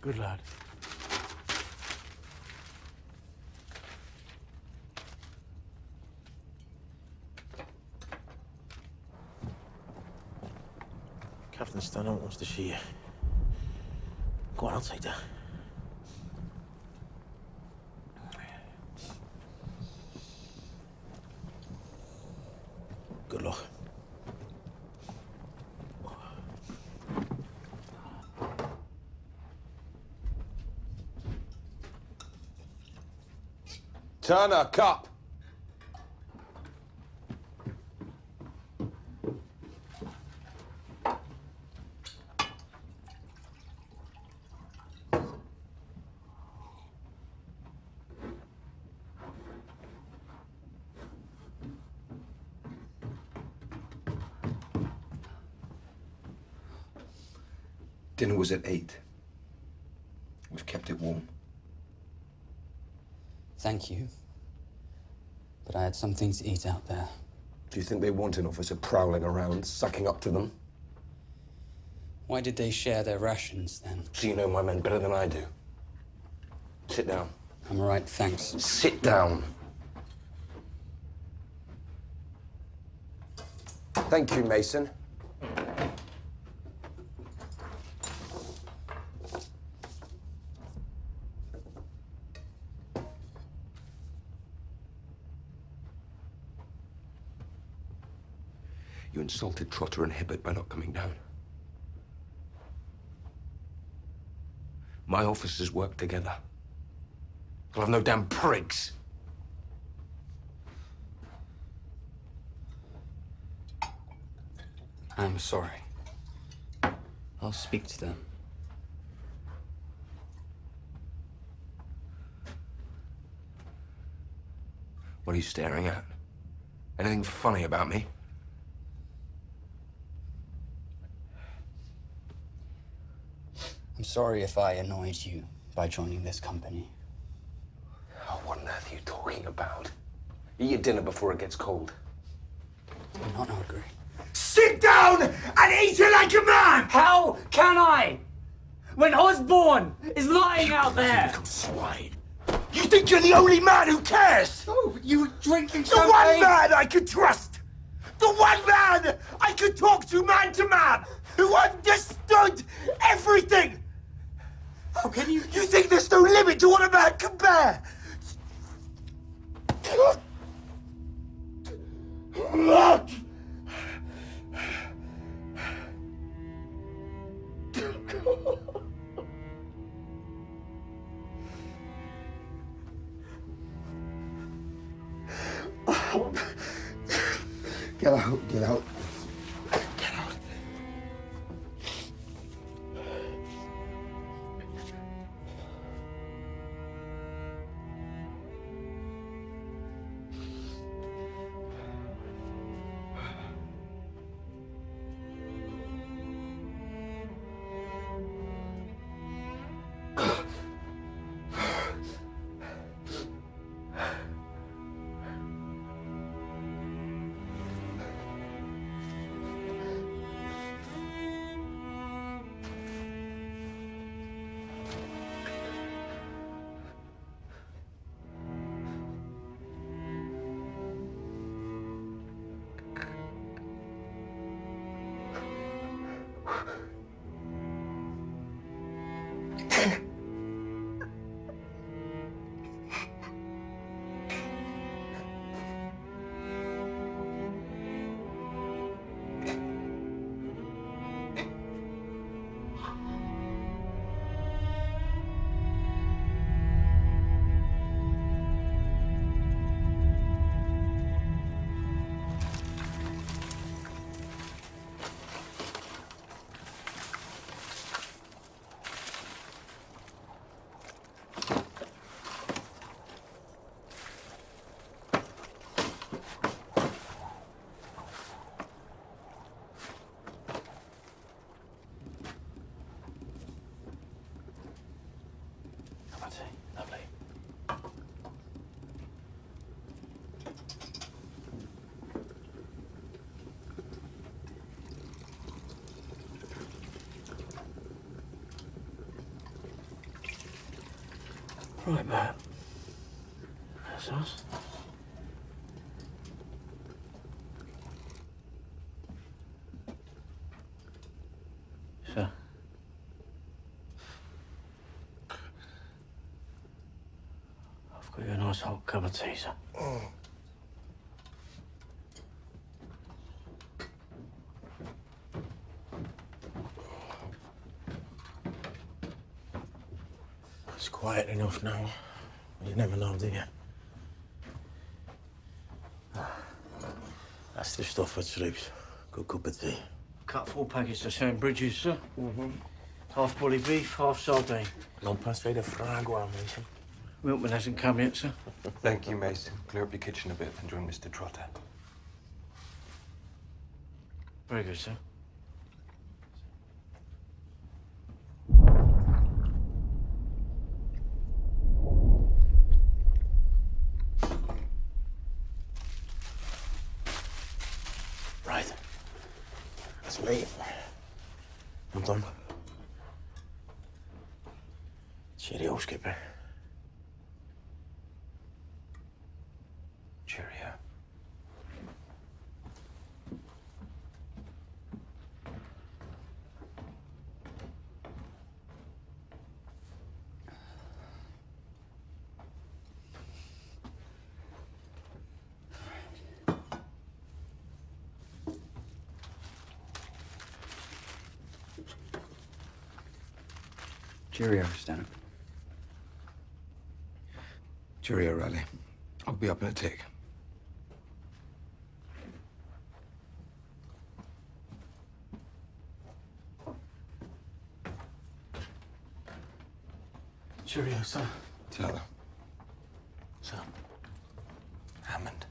Good lad. Captain Stanhope wants to see you. Go on, I'll take that. Good luck. Turner, cup. Dinner was at 8. We've kept it warm. Thank you. But I had something to eat out there. Do you think they want an officer prowling around, sucking up to them? Why did they share their rations, then? So you know my men better than I do. Sit down. I'm all right, thanks. Sit down. Thank you, Mason. You insulted Trotter and Hibbert by not coming down. My officers work together. I'll have no damn prigs. I'm sorry. I'll speak to them. What are you staring at? Anything funny about me? I'm sorry if I annoyed you by joining this company. Oh, what on earth are you talking about? Eat your dinner before it gets cold. I'm not hungry. Sit down and eat it like a man! How can I? When Osborne is lying out there! Little swine. You think you're the only man who cares? Oh, you were drinking The champagne. one man I could trust! The one man I could talk to man, who understood everything! How can you... You think there's no limit to what a man can bear? Get out, get out. Get out. Lovely. Right, Bert. That's us. Sir. I've got you a nice hot cup of tea, sir. It's quiet enough now. You never know, do you? That's the stuff that sleeps. Good cup of tea. Cut 4 packets of sandwiches, sir. Half bully beef, half sardine. No pastel de fragua, Mason. Milkman hasn't come yet, sir. Thank you, Mason. Clear up your kitchen a bit and join Mr. Trotter. Very good, sir. Right. That's me. I'm done. Cheerio, Skipper. Cheerio. Cheerio, Stanhope. Cheerio, Riley. I'll be up in a tick. Cheerio, sir. Tell her. Sir. Hammond.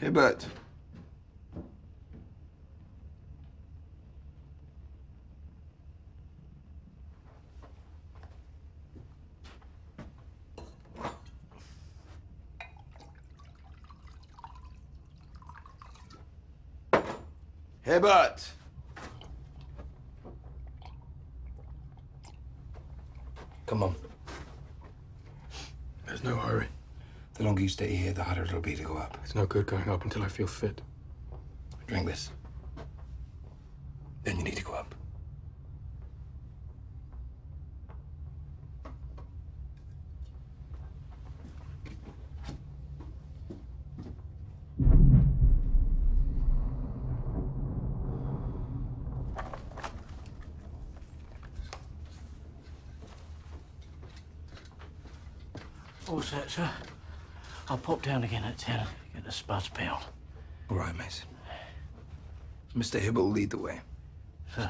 Hibbert. Hibbert! Come on. There's no hurry. The longer you stay here, the harder it'll be to go up. It's no good going up until I feel fit. Drink this. Then you need to go up. All set, sir. I'll pop down again at 10, get the spuds peeled. All right, Mason. Mr. Hibbert will lead the way. Sir.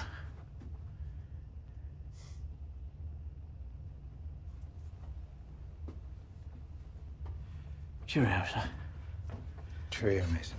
Cheerio, sir. Cheerio, Mason.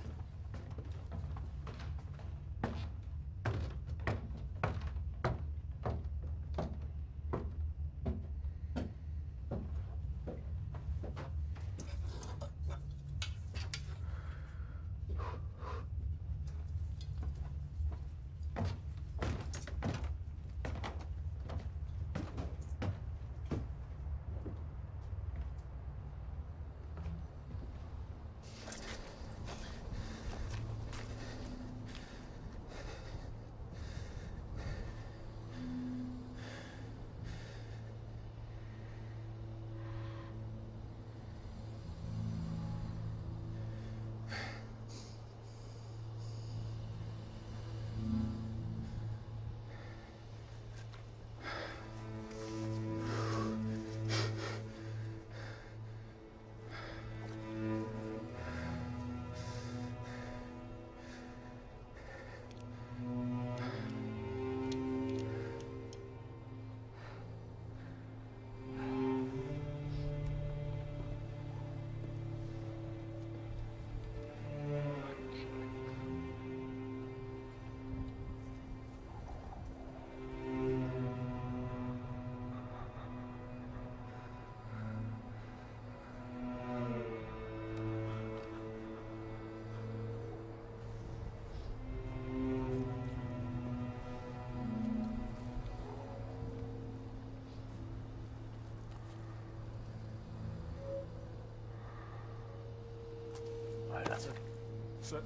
Sir.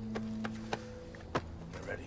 We're ready.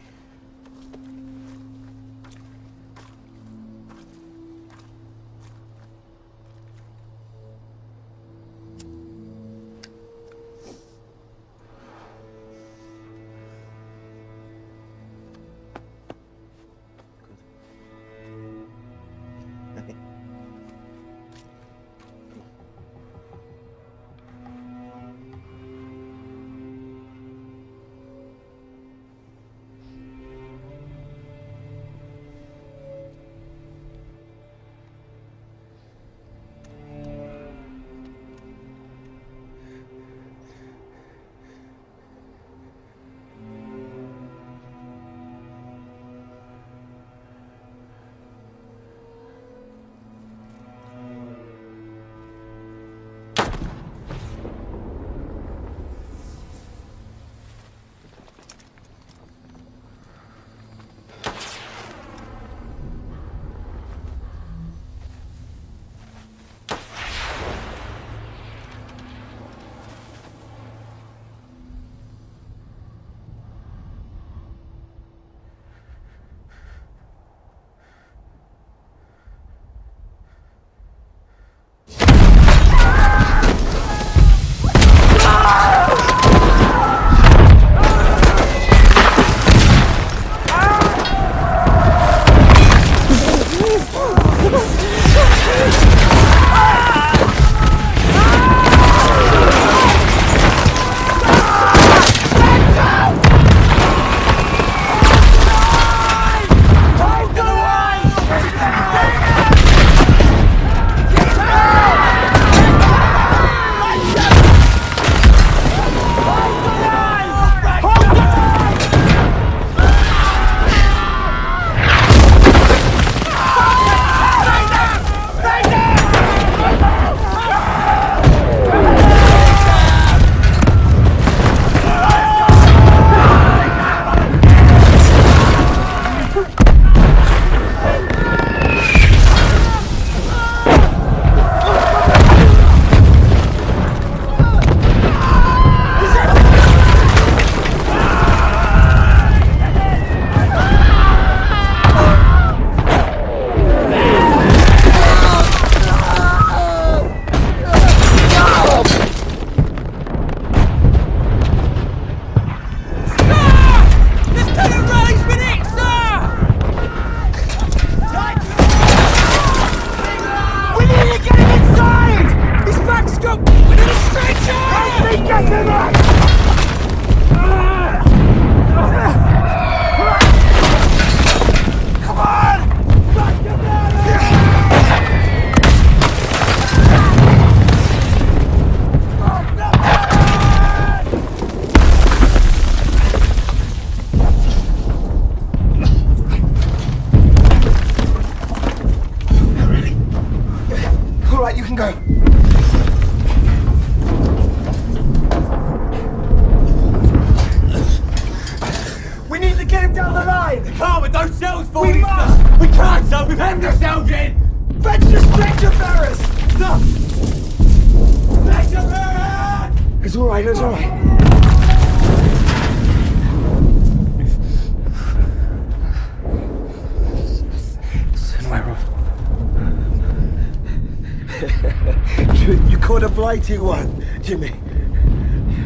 You caught a blighty one, Jimmy.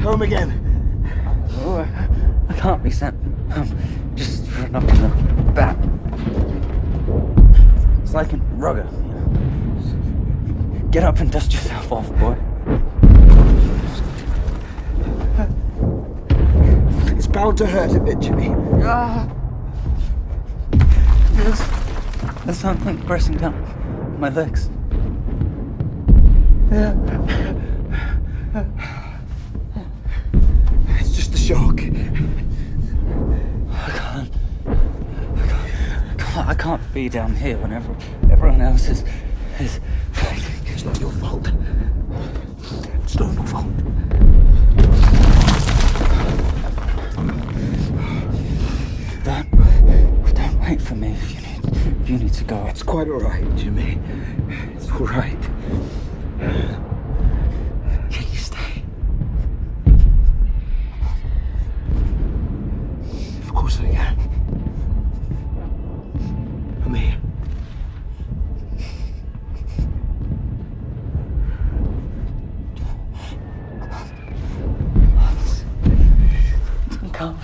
Home again. Oh, I can't be sent home just for a knock in the back. It's like in rugger, you know. Get up and dust yourself off, boy. It's bound to hurt a bit, Jimmy. There's something pressing down my legs. It's just a shock. I can't be down here when everyone else is fighting. It's not your fault. It's not your fault. Don't wait for me if you need to go. It's quite all right, Jimmy. It's all right. Can you stay? course I can. I'm here. Come.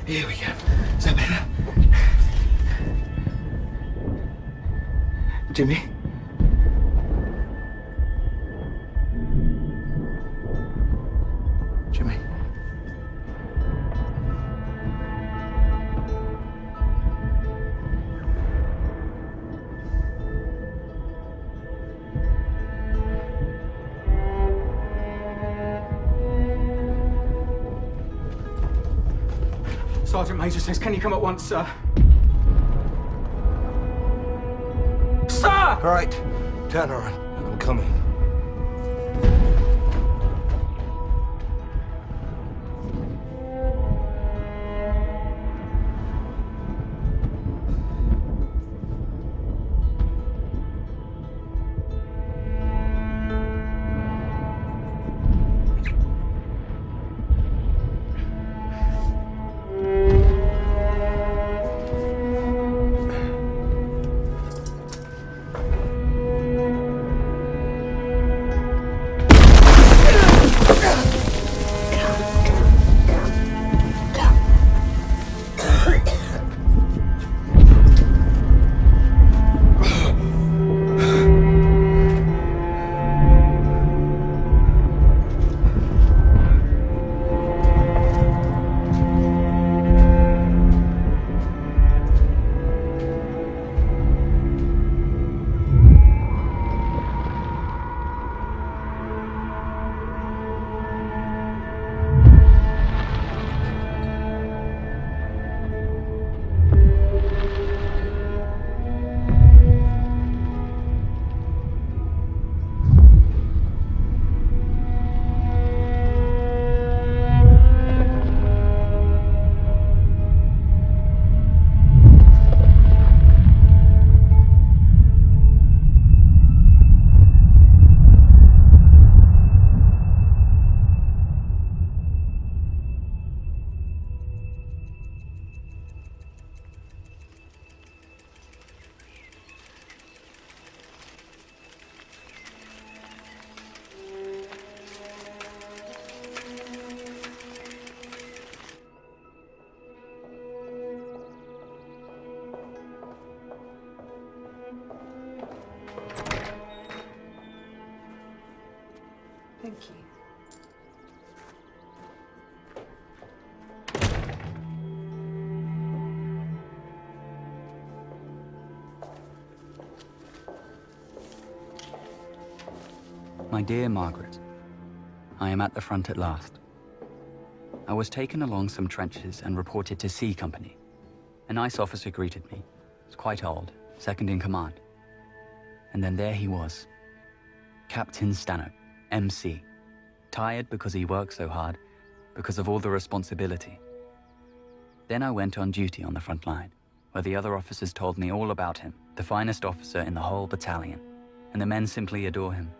Here we go. Is that better? Jimmy? Jimmy? Sergeant Major says, can you come at once, sir? Sir! All right. Turn around. I'm coming. Thank you. My dear Margaret, I am at the front at last. I was taken along some trenches and reported to C Company. A nice officer greeted me. He was quite old, second in command. And then there he was, Captain Stanhope, MC. Tired because he worked so hard, because of all the responsibility. Then I went on duty on the front line, where the other officers told me all about him, the finest officer in the whole battalion, and the men simply adore him.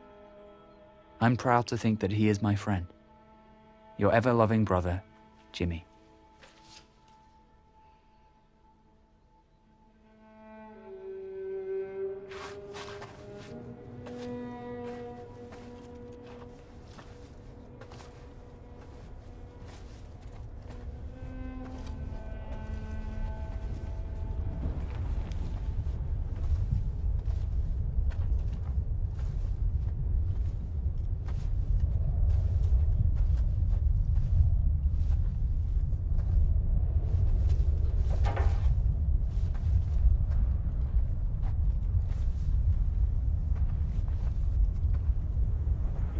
I'm proud to think that he is my friend. Your ever-loving brother, Jimmy.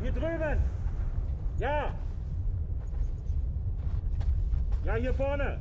Hier drüben! Ja! Ja, hier vorne!